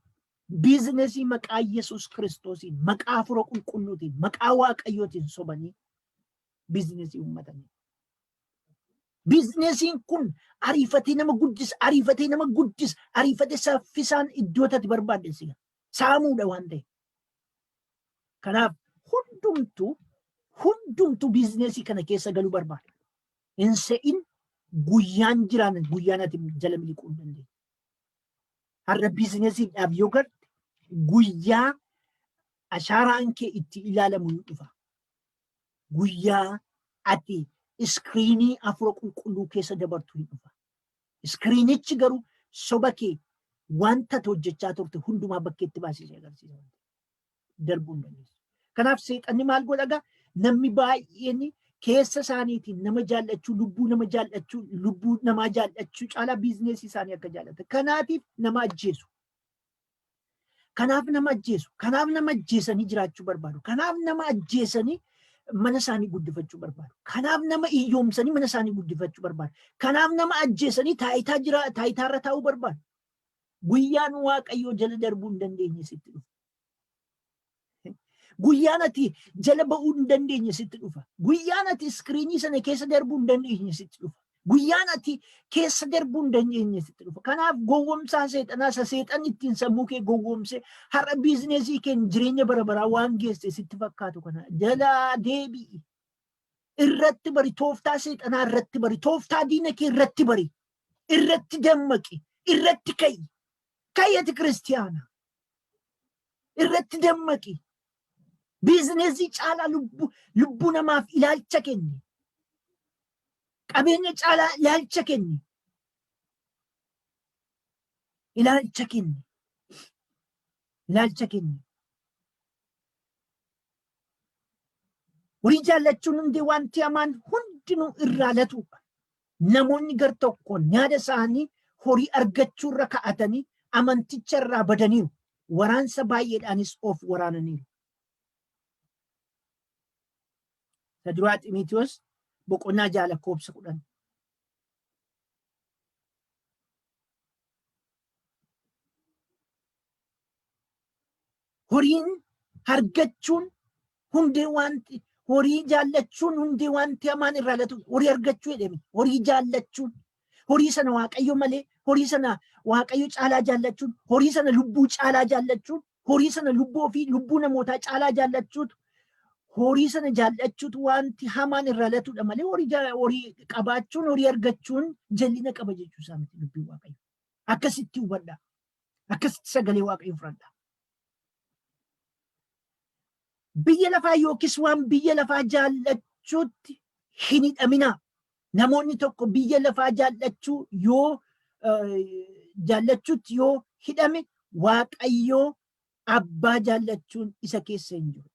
biizinesii maqaa Yesuus Kiristoosiin maqaa Hafuura Qulqulluutiin maqaa Waaqayyootiin sobanii biizinesii uummatanii. Biizinesiin kun ariifatee nama guddisa ariifatee saffisaan iddootatti barbaaddeessi saamuudha waan ta'e. Kanaaf hundumtuu biizinesii kana keessa galuu barbaada. Hin se'in guyyaan jiraan guyyaan ati jala miliquu hin dandeenye. Har'a biizinesiidhaaf yoo garte guyyaa ashaaraan kee itti ilaalamu ni dhufa. Guyyaa ati iskiriinii Hafuura Qulqulluu keessa dabartu ni dhufa. Iskiriinichi garuu soba kee wanta hojjechaa turte hundumaa bakkeetti baasisee agarsiisa. Darbuu hin dandeessu. Kanaaf seexanni maal godha? Namni baay'een keessa isaaniitiin nama jaallachuu, lubbuu namaa jaallachuu caalaa biizinesii isaanii akka jaallatan. Kanaatiif nama ajjeesu. Kanaaf nama ajjeesanii jiraachuu barbaadu. Kanaaf nama ajjeesanii mana isaanii guddifachuu barbaadu. Kanaaf nama iyyoomsanii mana isaanii guddifachuu barbaadu. Kanaaf nama ajjeesanii taayitaarra taa'uu barbaadu. Guyyaan Waaqayyoo jala darbuu hin dandeenye sitti dhufa. Guyyaan ati jala ba'uu hin dandeenye sitti dhufa. Guyyaan ati iskiriinii sana keessa darbuu hin dandeenye sitti dhufa. Guyyaan ati keessa darbuu hin dandeenye sitti dhufa. Kanaaf gowwomsaa seexanaa isa seexan ittiin sammuu kee gowwomsee har'a biizinesii kee jireenya bara baraa waan geesse sitti fakkaatu kana jalaa deebi'i. Irratti bari tooftaa seexanaa irratti bari tooftaa diina kee irratti bari irratti dammaqi irratti kayyati kiristiyaana irratti dammaqi. Biizinesii caalaa lubbuu namaaf ilaalcha kenni. Qabeenya caalaa ilaalcha kenni. Horii jaallachuun hundi wanti hamaan hundinuu irraa latuudha. Namoonni gar tokkoon yaada isaanii horii argachuurra ka'atanii amanticha irraa badaniiru. Waraansa baay'eedhaanis of waraananiiru. Saduraa Xiimotewos boqonnaa 6:10. Horiin argachuun hundee wanti horii jaallachuun hundee wanti hamaan irraa latu horii argachuu jedhame horii jaallachuun horii sana Waaqayyo malee horii sana Waaqayyo caalaa jaallachuun horii sana lubbuu caalaa jaallachuun horii sana lubbuu fi lubbuu namootaa caalaa jaallachuutu horii sana jaallachuutu wanti hamaan irraa latudha malee horii qabaachuun horii argachuun jallina qaba jechuu isaa miti dubbiin Waaqayyo. Akkasitti hubadhaa. Akkasitti sagalee Waaqayyo fudhadhaa. Biyya lafaa yookiis waan biyya lafaa jaallachuutti hin hidhaminaa. Namoonni tokko biyya lafaa jaallachuutti yoo hidhame Waaqayyoo abbaa jaallachuun isa keessa hin jiru.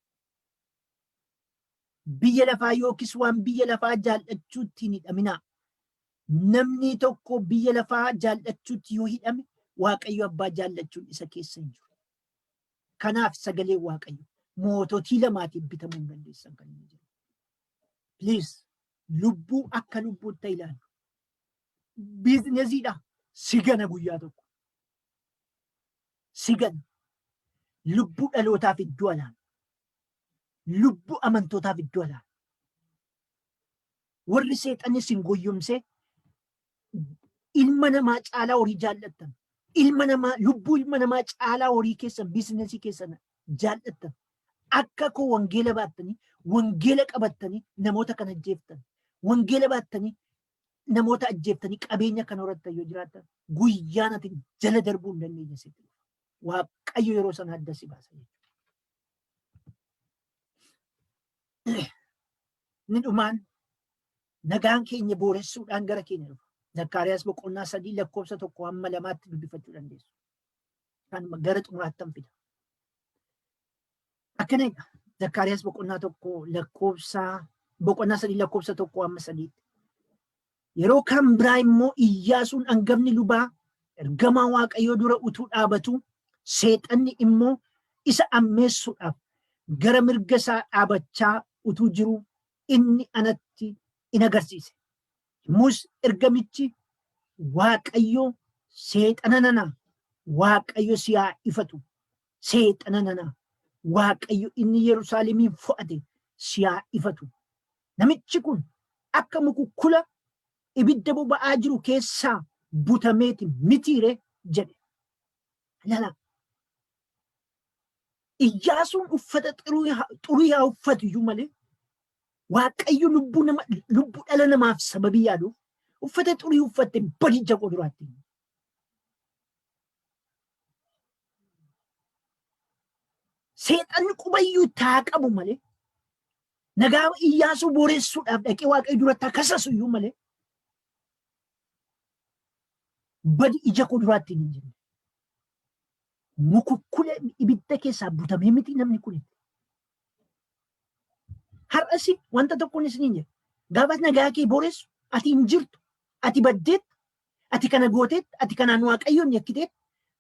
Biyya lafaa yookiis waan biyya lafaa jaallachuutti hin hidhaminaa. Namni tokko biyya lafaa jaallachuutti yoo hidhame Waaqayyo abbaa jaallachuun isa keessa hin jiru. Kanaaf sagalee Waaqayyo moototii lamaatiin bitamuu hin dandeessan kan inni jiru. Please lubbuu akka lubbuutti ilaalu. Biizinesiidha. Sigana guyyaa tokko. Sigana. Lubbuu dhalootaaf iddoo alaana. Lubbuu amantootaaf iddoo alaana. Warri seexanni sin goyyomsee ilma namaa caalaa horii jaallattan. Lubbuu ilma namaa caalaa horii keessan biizinesii keessan jaallattan. Akka koo wangeela baattanii wangeela qabattanii namoota kan ajjeeftan. Wangeela baattanii namoota ajjeeftanii qabeenya kan horattan yoo jiraattan guyyaan ati jala darbuu hin dandeenye sitti dhufa. Waaqayyo yeroo sana adda si baasa jechuudha. Ni dhumaan nagaan keenya booressuudhaan gara keenya dhufa. Zakkaariyaas boqonnaa 3 lakkoofsa 1 hamma 2tti dubbifachuu dandeessu. Kan gara xumuraatti fida. Akkana jedha Zakkaariyaas boqonnaa 3 lakkoofsa 1 hamma 3tti. Yeroo kan biraa immoo Iyyaasuun hangafni lubaa ergamaa Waaqayyoo dura utuu dhaabatu seexanni immoo isa ammeessuudhaaf gara mirga isaa dhaabachaa utuu jiru inni anatti in agarsiise. Yommus ergamichi Waaqayyo seexana nana Waaqayyo si haa ifatu seexana nana Waaqayyo inni Yerusaalemiin fo'ate si haa ifatu. Namichi kun akka mukukkula ibidda boba'aa jiru keessaa butameeti mitiire jedhe. Lala Iyyaasuun uffata xurii haa uffatu iyyuu malee Waaqayyo lubbuu dhala namaaf sababii yaaduuf uffata xurii uffatte badija qoduraatti. Seexanni qubayyuu taa qabu malee nagaa Iyyaasuu booressuudhaaf dhaqee Waaqayyo duratti akkasasu iyyuu malee badi ija qoduraatti hin jirre. Mukukkula ibidda keessaa butamee miti namni kun. Har'asi wanta tokkoon isiniin jedha. Gaafa nagaa kee booressu ati hin jirtu, ati baddeet, ati kana gooteet, ati kanaan Waaqayyoon yakkiteet,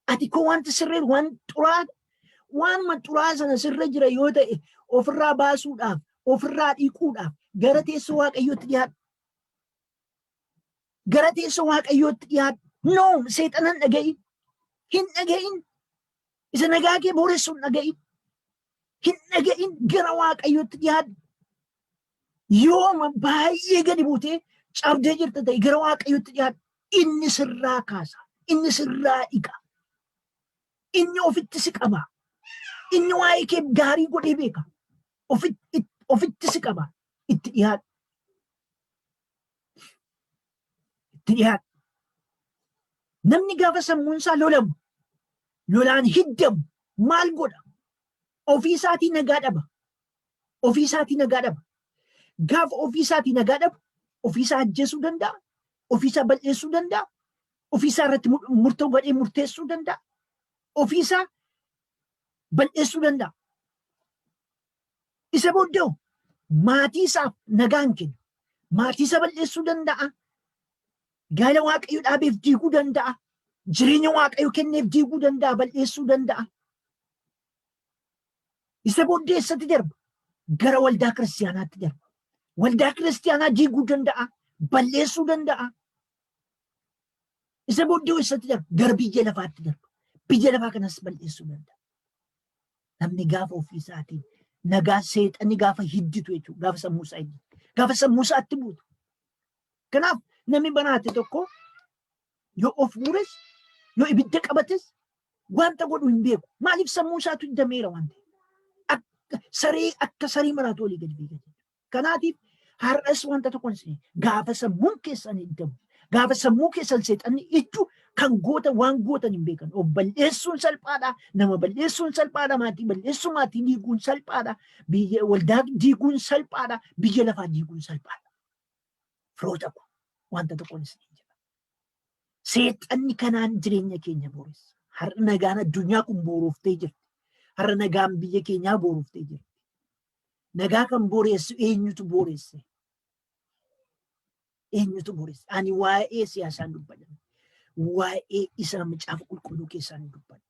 ati koo wanta sirree waan xuraadha. Waan xuraa sana sirra jira yoo ta'e ofirraa baasuudhaaf, ofirraa dhiquudhaaf gara teessoo Waaqayyootti dhiyaadhu. Gara teessoo Waaqayyootti dhiyaadhu. No, seexanan dhaga'i. Hin dhaga'in. Isa nagaa kee booressuun dhaga'in. Hin dhaga'in gara Waaqayyootti dhiyaadhu. Yooma baay'ee gadi buutee cabdee jirta ta'e gara Waaqayyootti dhiyaadhu. Inni sirraa kaasa. Inni sirraa dhiqa. Inni ofitti si qaba. Inni waa'ee kee gaarii godhee beeka. Ofitti si qaba. Itti dhiyaadhu. Itti dhiyaadhu. Namni gaafa sammuun isaa lolamu, lolaan hiddamu maal godha? Ofii isaatii nagaa dhaba. Ofii isaatii nagaa dhaba. Gaafa ofii isaatii nagaa dhabu, ofii isaa ajjeesuu danda'a. Ofii isaa balleessuu danda'a. Ofii isaa irratti murtoo godhee murteessuu danda'a. Ofii isaa balleessuu danda'a. Isa booddee maatii isaaf nagaan kenna. Maatii isa balleessuu danda'a. Gaala Waaqayyo dhaabeef diiguu danda'a. Jireenya Waaqayyo kenneef diiguu danda'a. Balleessuu danda'a. Isa booddee eessatti darba? Gara waldaa kiristaanaatti darba. Waldaa kiristaanaa diiguu danda'a. Balleessuu danda'a. Isa booddee eessatti darba? Gara biyya lafaatti darba. Biyya lafaa kanas balleessuu danda'a. Namni gaafa ofii isaatiin nagaa seexanni gaafa hidditu jechuudha. Gaafa sammuu isaa hidditu. Gaafa sammuu isaatti buutu. Kanaaf namni banaate tokko yoo of mures, yoo ibidda qabates wanta godhu hin beeku. Maaliif sammuu isaatu hiddameera waan ta'eef. Akka saree maraatu olii gadi fiiga. Kanaatiif har'as wanta tokkoon gaafa sammuun keessan hiddamu, gaafa sammuu keessan seexanni ijju kan waan gootan hin beekan. Of balleessuun salphaadha. Nama balleessuun salphaadha. Maatii balleessuu, maatii diiguun salphaadha. Biyya waldaa diiguun salphaadha. Biyya lafaa diiguun salphaadha. Firoota kun wanta tokkoon isin jira. Seexanni kanaan jireenya keenya booressa. Har'a nagaan addunyaa kun boorooftee jirti. Har'a nagaan biyya keenyaa boorooftee jirti. Nagaa kan booressu eenyutu booresse? Eenyutu booresse? Ani waa'ee siyaasaan dubbadha. Waa'ee isa macaafa qulqulluu keessaan dubbadha.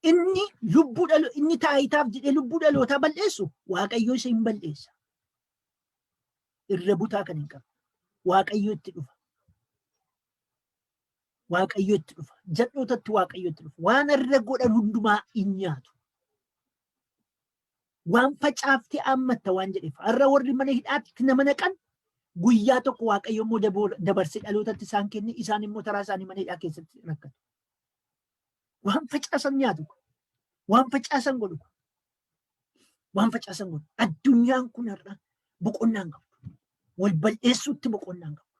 Inni taayitaaf jedhee lubbuu dhalootaa balleessu Waaqayyo isa hin balleessa. Irra butaa kan hin qabu. Waaqayyo itti dhufa. Waaqayyo itti dhufa. Jal'ootatti Waaqayyo itti dhufa. Waan irra godhan hundumaa hin nyaatu. Waan facaaftee ammatta waan jedheef. Har'a warri mana hidhaatti nama naqan guyyaa tokko Waaqayyo immoo dabarsee dhalootatti isaan kenne, isaan immoo taraa isaanii mana hidhaa keessatti rakkatu. Waan facaasan nyaatu. Waan facaasan godhu. Waan facaasan godhu. Addunyaan kun har'a boqonnaan qabdu. Wal balleessuutti boqonnaan qabdu.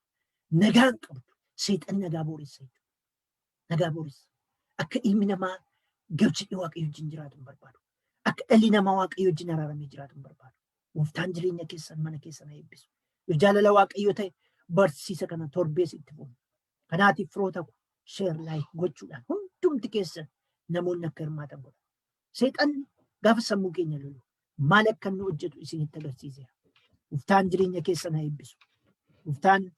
Nagaan qabdu. Seexan nagaa booressa jechuudha. Nagaa booressa. Akka ilmi namaa gabsidhee Waaqayyo wajjin jiraatu hin barbaadu. Akka dhalli namaa Waaqayyo wajjin araaramee jiraatu hin barbaadu. Gooftaan jireenya keessan mana keessan eebbisu. jaalala waaqayyo ta'e barsiisa kana torbees itti fufu. Kanaatiif firoota ko share like gochuudhaan hundumti keessan namoonni akka hirmaatan godha. Seexanni gaafa sammuu keenya lolu maal akka inni hojjetu isinitti agarsiiseera. Gooftaan jireenya keessan haa eebbisu. Gooftaan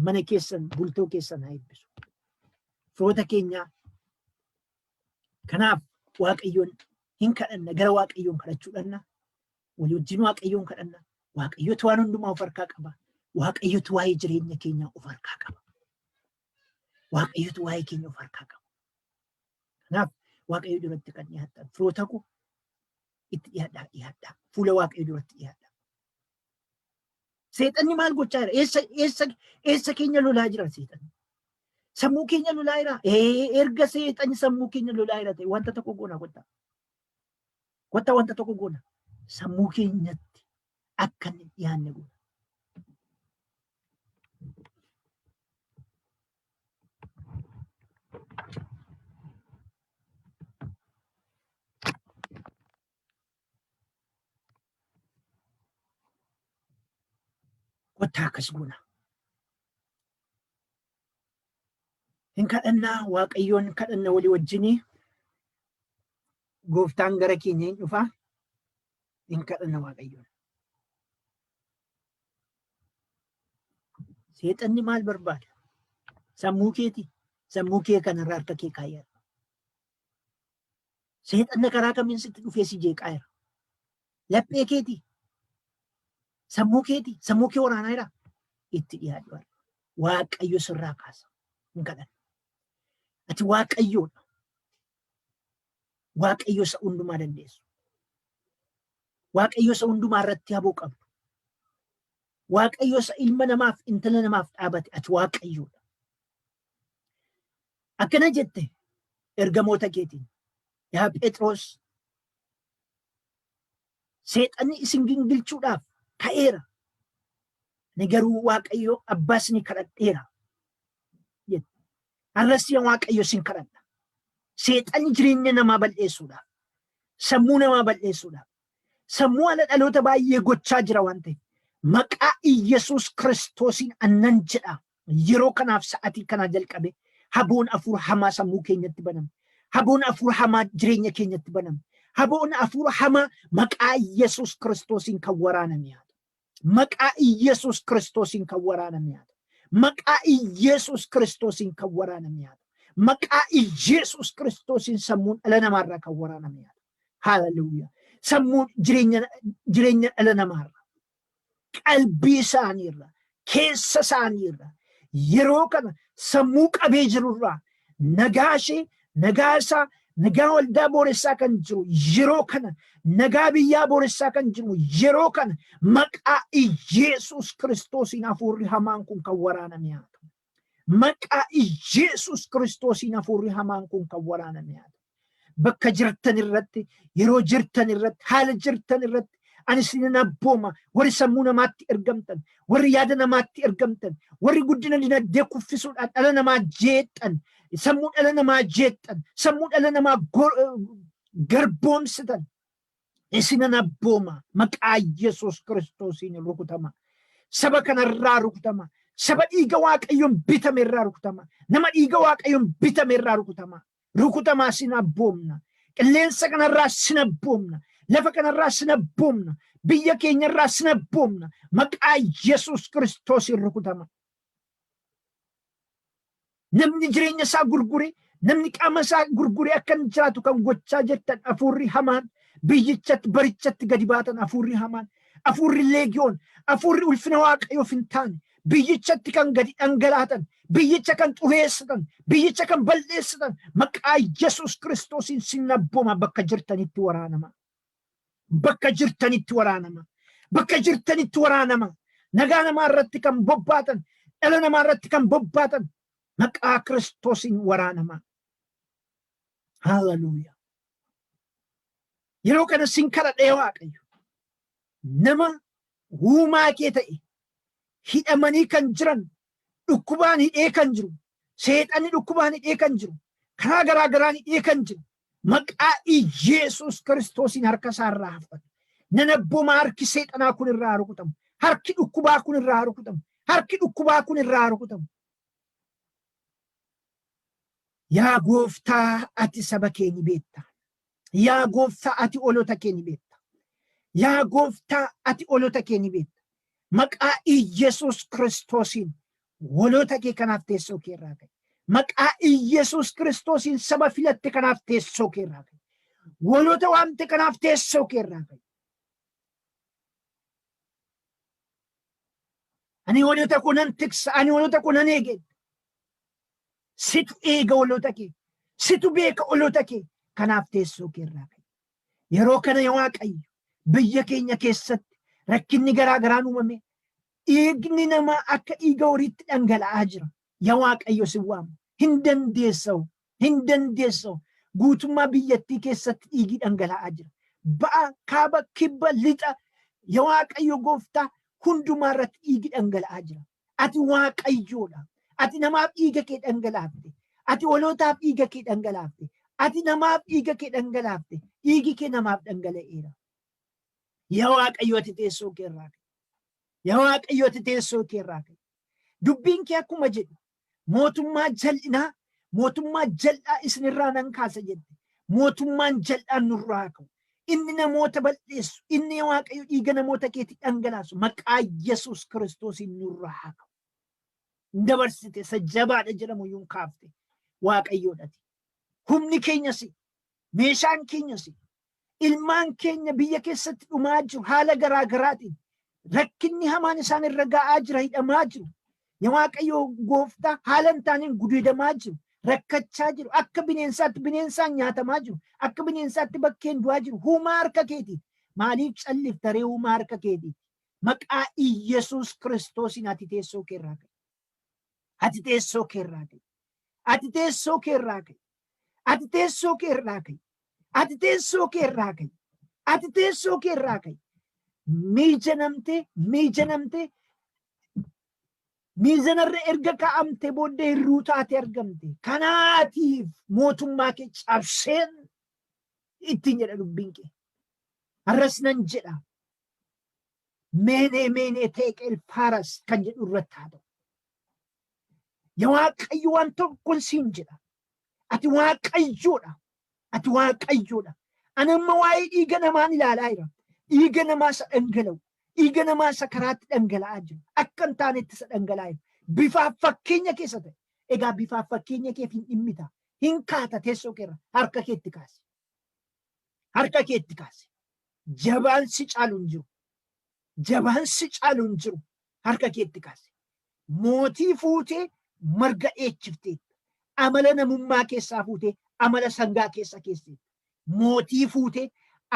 mana keessan bultoo keessan haa eebbisu. Firoota keenya kanaaf waaqayyoon hin kadhanna, gara waaqayyoon kadhachuudhanna, walii wajjin waaqayyoon kadhanna. Waaqayyotu waan hundumaa of harkaa qaba. Waaqayyotu waa'ee jireenya keenyaa of harkaa qaba. Waaqayyotu waa'ee keenya of harkaa qaba. Kanaaf waaqayyo duratti kan dhiyaatan firoota ko itti dhiyaadhaa. Fuula waaqayyo duratti dhiyaadhaa. Seexanni maal gochaa jira? Eessa keenya lolaa jira seexanni? Sammuu keenya lolaa jira. Erga seexanni sammuu keenya lolaa jira ta'e wanta tokko goona kottaa. Kottaa wanta tokko goona. Sammuu keenyatti akka inni dhiyaanne goona. Kottaa akkas goona. Hin kadhannaa waaqayyoon kadhanna walii wajjinii. Gooftaan gara keenya hin dhufaa. Hin kadhanna waaqayyoon. Seexanni maal barbaada? Sammuu keeti. Sammuu kee kanarraa harka kee kaayyaadha. Seexanni karaa kamiin sitti dhufee si jeeqaa jira? Laphee keeti. Sammuu keeti. Sammuu kee waraanaa jira. Itti dhiyaadhu. Waaqayyo sirraa kaasa. Hin kadhanna. Ati waaqayyoodha. Waaqayyo isa hundumaa dandeessu. Waaqayyo isa hundumaa irratti haboo qabdu. Waaqayyo isa ilma namaaf intala namaaf dhaabate ati waaqayyoodha. Akkana jette ergamoota keetiin yaa Phexros seexanni isin gingilchuudhaaf ka'eera. Ni garuu waaqayyo abbaas ni kadhadheera. Arrasi waaqayyo sin kadhadha. Seexanni jireenya namaa balleessuudhaaf, sammuu namaa balleessuudhaaf, sammuu ala dhaloota baay'ee gochaa jira waan ta'eef maqaa Iyesuus Kiristoosiin annan jedha. Yeroo kanaaf sa'atii kana jalqabe haboon afuura hamaa sammuu keenyatti baname. Haboon afuura hamaa jireenya keenyatti baname. Haboon afuura hamaa maqaa Iyesuus Kiristoosiin kan waraaname yaada. Maqaa Iyesuus Kiristoosiin kan waraaname yaada. Maqaa Iyesuus Kiristoosiin kan waraaname yaada. Maqaa Iyesuus Kiristoosiin sammuun dhala namaarraa kan waraaname yaada. Hallelujah. Sammuun jireenya dhala namaarraa, qalbii isaaniirraa, keessa isaaniirraa yeroo kana sammuu qabee jirurraa nagaa ishee, nagaa isaa, nagaa waldaa booressaa kan jiru yeroo kana, nagaa biyyaa booressaa kan jiru yeroo kana maqaa Iyesuus Kiristoosiin hafuurri hamaan kun kan waraaname yaada. Maqaa Iyesuus Kiristoosiin hafuurri hamaan kun kan waraaname yaada. Bakka jirtan irratti, yeroo jirtan irratti, haala jirtan irratti ani isin abbooma. Warri sammuu namaatti ergamtan, warri yaada namaatti ergamtan, warri guddina dinagdee kuffisuudhaan dhala namaa jeexxan, sammuu dhala namaa jeexxan, sammuu dhala namaa garboomsitan isin abbooma. Maqaa Iyesuus Kiristoosiin rukutama. Saba kanarraa rukutama. Saba dhiiga waaqayyoon bitame irraa rukutama. Nama dhiiga waaqayyoon bitame irraa rukutama. Rukutamaa sin abboomna. Qilleensa kanarraa sin abboomna. Lafa kanarraa sin abboomna. Biyya keenyarraa sin abboomna. Maqaa Iyesuus Kiristoosiin rukutama. Namni jireenya isaa gurgure, namni qaama isaa gurgure akkan jiraatu kan gochaa jirtan hafuurri hamaan biyyichatti barichatti gadi baatan hafuurri hamaan, hafuurri leegiyoon, hafuurri ulfina waaqayyoof hin taane biyyichatti kan gadi dhangalaatan, biyyicha kan xureessatan, biyyicha kan balleessatan maqaa Iyesuus Kiristoosiin sin abbooma. Bakka jirtanitti waraanama. Bakka jirtanitti waraanama. Bakka jirtanitti waraanama. Nagaa namaa irratti kan bobbaatan, dhala namaa irratti kan bobbaatan maqaa Kiristoosiin waraanama. Hallelujah. Yeroo kana sin kadhadhee waaqayyo nama uumaa kee ta'e hidhamanii kan jiran, dhukkubaan hidhee kan jiru, seexanni dhukkubaan hidhee kan jiru, karaa garaa garaan hidhee kan jiru maqaa Iyesuus Kiristoosiin harka isaarraa hafatu. Nan abbooma harki seexanaa kun irraa rukutamu. Harki dhukkubaa kun irraa rukutamu. Harki dhukkubaa kun irraa rukutamu. Yaa Gooftaa ati saba kee ni beekta. Yaa Gooftaa ati olota kee ni beekta. Yaa Gooftaa ati olota kee ni beekta. Maqaa Iyesuus Kiristoosiin wolota kee kanaaf teessoo kee irraa ka'e. Maqaa Iyesuus Kiristoosiin saba filatte kanaaf teessoo kee irraa ka'e. Wolota waamte kanaaf teessoo kee irraa ka'e. Ani wolota kunan tiksa, ani wolota kunan eege. Situ eega olota kee. Situ beeka olota kee kanaaf teessoo kee irraa ka'e. Yeroo kana yaa Waaqayyo biyya keenya keessatti rakkinni garaa garaa uumame. Dhiigni namaa akka dhiiga horiitti dhangala'aa jira. Yaa Waaqayyo si waamu. Hin dandeessau. Hin dandeessau. Guutummaa biyyattii keessatti dhiigi dhangala'aa jira. Ba'a, kaaba, kibba, lixa. Yaa Waaqayyo Gooftaa hundumaa irratti dhiigi dhangala'aa jira. Ati Waaqayyoodha. Ati namaaf dhiiga kee dhangalaafte. Ati olootaaf dhiiga kee dhangalaafte. Ati namaaf dhiiga kee dhangalaafte. Dhiigi kee namaaf dhangala'eera. Yaa Waaqayyo ati teessoo kee irraa ka'e. Yaa Waaqayyo ati teessoo kee irraa ka'e. Dubbiin kee akkuma jedhu mootummaa jal'inaa, mootummaa jal'aa isinirraa nan kaasa jette. Mootummaan jal'aan nurraa ka'u. Inni namoota balleessu. Inni yaa Waaqayyo dhiiga namoota keetti dhangalaasu. Maqaa Yesuus Kiristoosiin nurraa ka'u. Dabarsite sajjabaadha jedhamu yuun kaafte. Waaqayyoodhati. Humni keenyas, meeshaan keenyas, ilmaan keenya biyya keessatti dhumaa jiru haala garaa garaatiin. Rakkinni hamaan isaan irra ga'aa jira, hidhamaa jiru. Yaa Waaqayyo Gooftaa haala hin taaneen gudeedamaa jiru, rakkachaa jiru. Akka bineensaatti bineensaan nyaatamaa jiru. Akka bineensaatti bakkeen du'aa jiru. Huumaa harka keetiiti. Maaliif calliftaree huumaa harka keetiiti? Maqaa Iyesuus Kiristoosiin ati teessoo kee irraa ka'e. Ati teessoo kee irraa ka'e. Ati teessoo kee irraa ka'e. Ati teessoo kee irraa ka'e. Ati teessoo kee irraa ka'e. Ati teessoo kee irraa ka'e. Miijanamtee miizanarra erga kaa'amte booddee hirruu taate argamte. Kanaatiif mootummaa kee cabseen ittiin jedha dubbiin kee. Har'as nan jedha. Meenee teeqeel faaras kan jedhu irratti haa ta'u. Yaa Waaqayyo waan tokkoon siin jedha. Ati Waaqayyoodha. Ati Waaqayyoodha. Ani amma waa'ee dhiiga namaan ilaalaa jira. Dhiiga namaa isa dhangala'u. Dhiiga namaa isa karaatti dhangala'aa jiru. Akka hin taanetti isa dhangala'aa jiru. Bifaaf fakkeenya keessa ta'e. Egaa bifaaf fakkeenya keef hin dhimmita. Hin kaata teessoo keerra. Harka keetti kaase. Harka keetti kaase. Jabaan si caalu hin jiru. Jabaan si caalu hin jiru. Harka keetti kaase. Mootii fuutee marga dheechifteetta. Amala namummaa keessaa fuutee amala sangaa keessa keesseetta. Mootii fuutee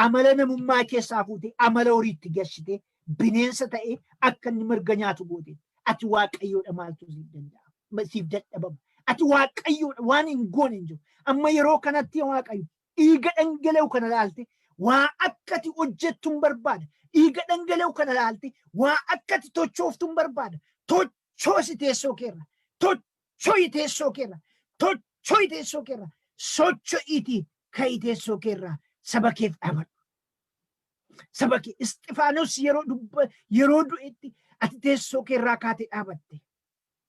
amala namummaa keessaa fuutee amala horiitti gashitee bineensa ta'ee akka inni marga nyaatu goote. Ati Waaqayyoodha maaltu siif danda'a? Siif dadhabama. Ati Waaqayyoodha waan hin goone hin jiru. Amma yeroo kanatti Waaqayyo dhiiga dhangala'u kana laalte waa akkati hojjettuun barbaada. Dhiiga dhangala'u kana laalte waa akkati tochooftuun barbaada. Tochoosi teessoo keerra. Tochooyi teessoo keerra. Tochooyi teessoo keerra. Socho'iitii ka'ii teessoo keerraa saba keef dhaabadhu. Saba kee Isxifaanos yeroo du'etti ati teessoo keerraa kaatee dhaabatte.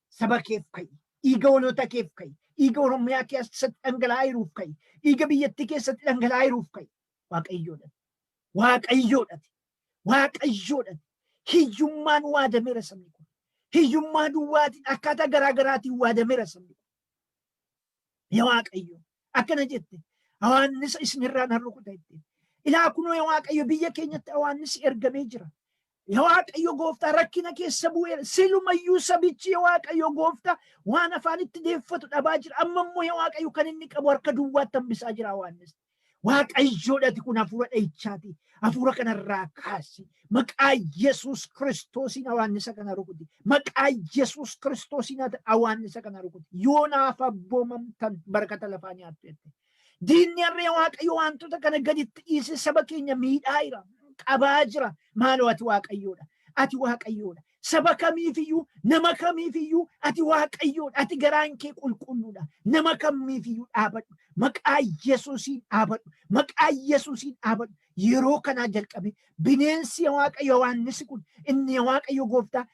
Saba keef ka'i. Dhiiga olota keef ka'i. Dhiiga Oromiyaa keessatti dhangala'aa jiruuf ka'i. Dhiiga biyyattii keessatti dhangala'aa jiruuf ka'i. Waaqayyoodhati. Waaqayyoodhati. Waaqayyoodhati. Hiyyummaan waadameera sabni kun. Hiyyummaa duwwaatiin akkaataa garaa garaatiin waadameera sabni kun. Yaa Waaqayyo akkana jette. Hawaannisa isinirraa nan rukuta ittiin. Ilaa kunoo yaa Waaqayyo biyya keenyatti hawaannisi ergamee jira. Yaa Waaqayyo Gooftaa rakkina keessa bu'eera. Silumayyuu sabichi yaa Waaqayyo Gooftaa waan afaanitti deeffatu dhabaa jira. Amma immoo yaa Waaqayyo kan inni qabu harka duwwaatti hambisaa jira hawaannisi. Waaqayyoodhati kun hafuura dha'ichaati. Hafuura kanarraa kaasi. Maqaa Yesuus Kiristoosiin hawaannisa kana rukuti. Maqaa Yesuus Kiristoosiin hawaannisa kana rukuti. Yoo naaf abboomamtan barakata lafaa nyaattu jette. Diinni harree Waaqayyo wantoota kana gaditti dhiise saba keenya miidhaa jira. Qabaa jira. Maaloo ati Waaqayyoodha. Ati Waaqayyoodha. Saba kamiifiyyuu, nama kamiifiyyuu ati waaqayyoodha, ati garaan kee qulqulluudha. Nama kamiifiyyuu dhaabadhu. Maqaa Yesuusiin dhaabadhu. Maqaa Yesuusiin dhaabadhu. Yeroo kanaa jalqabe bineensi Waaqayyo Yohaannis kun inni Waaqayyo Gooftaa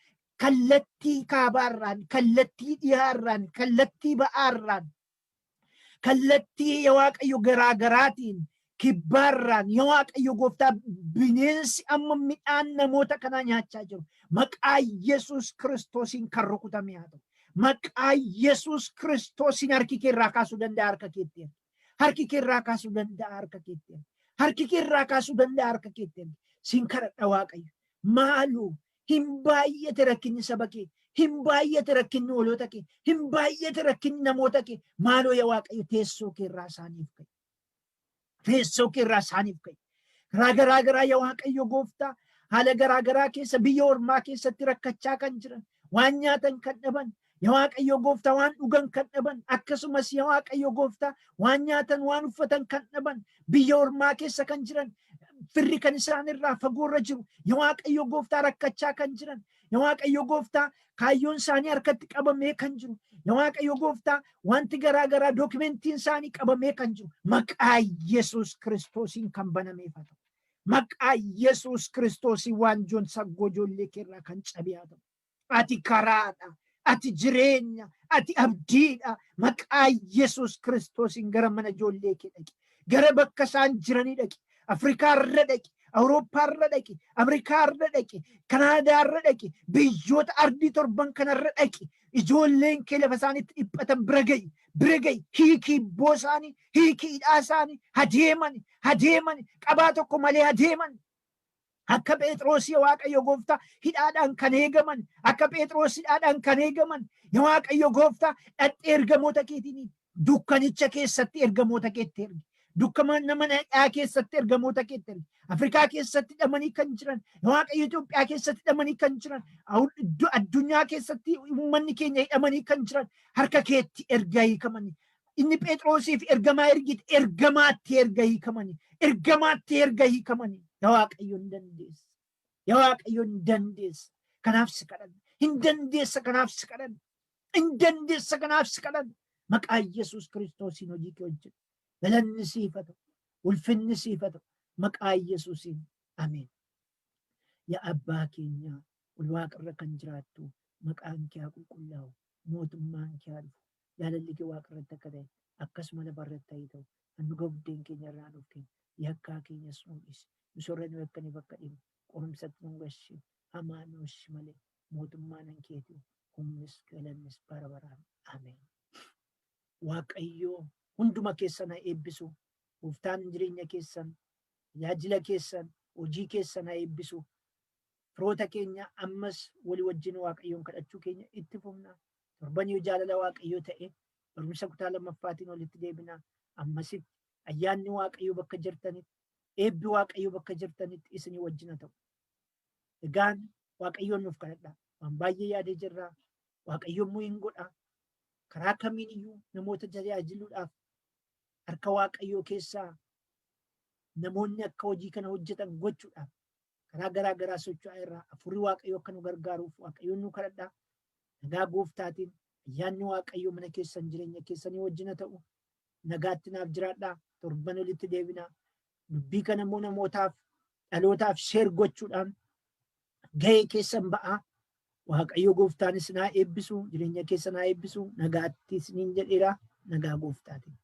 kallattii kaabaarraan, kallattii dhiyaarraan, kallattii ba'aarraan, kallattii Waaqayyo garaagaraatiin kibbaarraan Waaqayyo Gooftaa bineensi amma midhaan namoota kanaa nyaachaa jiru. Maqaa Yesuus Kiristoosiin kan rukutame haa ta'u. Maqaa Yesuus Kiristoosiin harki kee irraa kaasuu danda'a harka keetti. Harki kee irraa kaasuu danda'a harka keetti. Harki kee irraa kaasuu danda'a harka keetti. Siin kadhadha Waaqayyo. Maaloo hin baay'ate rakkinni saba kee. Hin baay'ate rakkinni hoolota kee. Hin baay'ate rakkinni namoota kee. Maaloo yaa Waaqayyo teessoo kee irraa isaaniif ka'e. Teessoo kee irraa isaaniif ka'e. Garaa yaa Waaqayyo Gooftaa haala garaa keessa biyya ormaa keessatti rakkachaa kan jiran, waan nyaatan kan dhaban, yaa Waaqayyo Gooftaa waan dhugan kan dhaban, akkasumas yaa Waaqayyo Gooftaa waan nyaatan waan uffatan kan dhaban, biyya ormaa keessa kan jiran, firri kan isaan irraa fagoorra jiru, yaa Waaqayyo Gooftaa rakkachaa kan jiran, yaa Waaqayyo Gooftaa kaayyoon isaanii harkatti qabamee kan jiru, yaa Waaqayyo Gooftaa wanti garaa dookimentiin isaanii qabamee kan jiru, maqaa Yesuus Kiristoosiin kan banameef haa ta'u. Maqaa Yesuus Kiristoosiin waanjoon saggoo ijoollee keerraa kan cabe haa ta'u. Ati karaadha, ati jireenya, ati abdiidha. Maqaa Yesuus Kiristoosiin gara mana ijoollee kee dhaqi. Gara bakka isaan jiranii dhaqi. Afrikaa irra dhaqi. Awurooppaa irra dhaqi. Ameerikaa irra dhaqi. Kanaadaa irra dhaqi. Biyyoota ardii torban kanarra dhaqi. Ijoolleen kee lafa isaaniitti dhiphatan bira ga'i. Bira ga'i. Hiikii ibboo isaanii, hiikii hidhaa isaanii hadeeman qabaa tokko malee hadeeman. Akka Phexros yaa Waaqayyo Gooftaa hidhaadhaan kan eegaman, akka Phexros hidhaadhaan kan eegaman, yaa Waaqayyo Gooftaa dhadhee ergamoota keetiin dukkanicha keessatti ergamoota keetti ergi. Dukkana nama hidhaa keessatti ergamoota keetti ergi. Afrikaa keessatti hidhamanii kan jiran, yaa Waaqayyo Itoophiyaa keessatti hidhamanii kan jiran, addunyaa keessatti uummanni keenya hidhamanii kan jiran harka keetti erga hiikamanii. Inni Phexrosiif ergamaa ergite ergamaatti erga hiikamanii. Ergamaatti erga hiikamanii. Yaa Waaqayyo hin dandeessa. Yaa Waaqayyo hin dandeessa. Kanaaf si kadhanna. Hin dandeessa kanaaf si kadhanna. Hin dandeessa kanaaf si kadhanna. Maqaa Yesuus Kiristoosiin hojii kee hojjedhu. Galanni siif haa ta'u. Ulfinni siif haa ta'u. Maqaa Yesuusiin. Ameen. Yaa Abbaa keenya ol waaqarra kan jiraattu maqaan kee haa qulqullaa'u. Mootummaan kee haa dhufu. Jaalalli kee waaqarratti akka ta'e akkasuma lafarratti haa ta'u. Hannu gabdeen keenya irraa nuuf kenna. Yakkaa keenyas mul'isi. Nusorra nu akkanii bakka dhibu. Qorumsatti nu gashiin. Hamaa nu oshi malee. Mootummaan keetii. Humnis galannis bara baraan. Ameen. Waaqayyoo hunduma keessan haa eebbisu. Gooftaan jireenya keessan, tajaajila keessan, hojii keessan haa eebbisu. Firoota keenya ammas walii wajjin Waaqayyoon kadhachuu keenya itti fufna. Torban yoo jaalala Waaqayyoo ta'e barumsa kutaa lammaffaatiin walitti deebina. Ammasitti ayyaanni Waaqayyoo bakka jirtanitti, eebbi Waaqayyoo bakka jirtanitti isinii wajjin haa ta'u. Egaan Waaqayyoon nuuf kadhadhaa. Waan baay'ee yaadee jirra. Waaqayyoon immoo hin godha. Karaa kamiin iyyuu namoota tajaajiluudhaaf harka Waaqayyoo keessaa namoonni akka hojii kana hojjetan gochuudhaaf karaa garaa socho'aa irraa hafuurri Waaqayyoo akka nu gargaaruuf Waaqayyoon nu kadhadhaa. Nagaa Gooftaatiin ayyaanni Waaqayyoo mana keessan jireenya keessanii wajjin haa ta'u. Nagaatti naaf jiraadhaa. Torban walitti deebinaa. Dubbii kana immoo namootaaf dhalootaaf sheer gochuudhaan gahee keessan ba'aa. Waaqayyo Gooftaanis naa eebbisu, jireenya keessan naa eebbisu, nagaatti isiniin jedheera. Nagaa Gooftaatiin.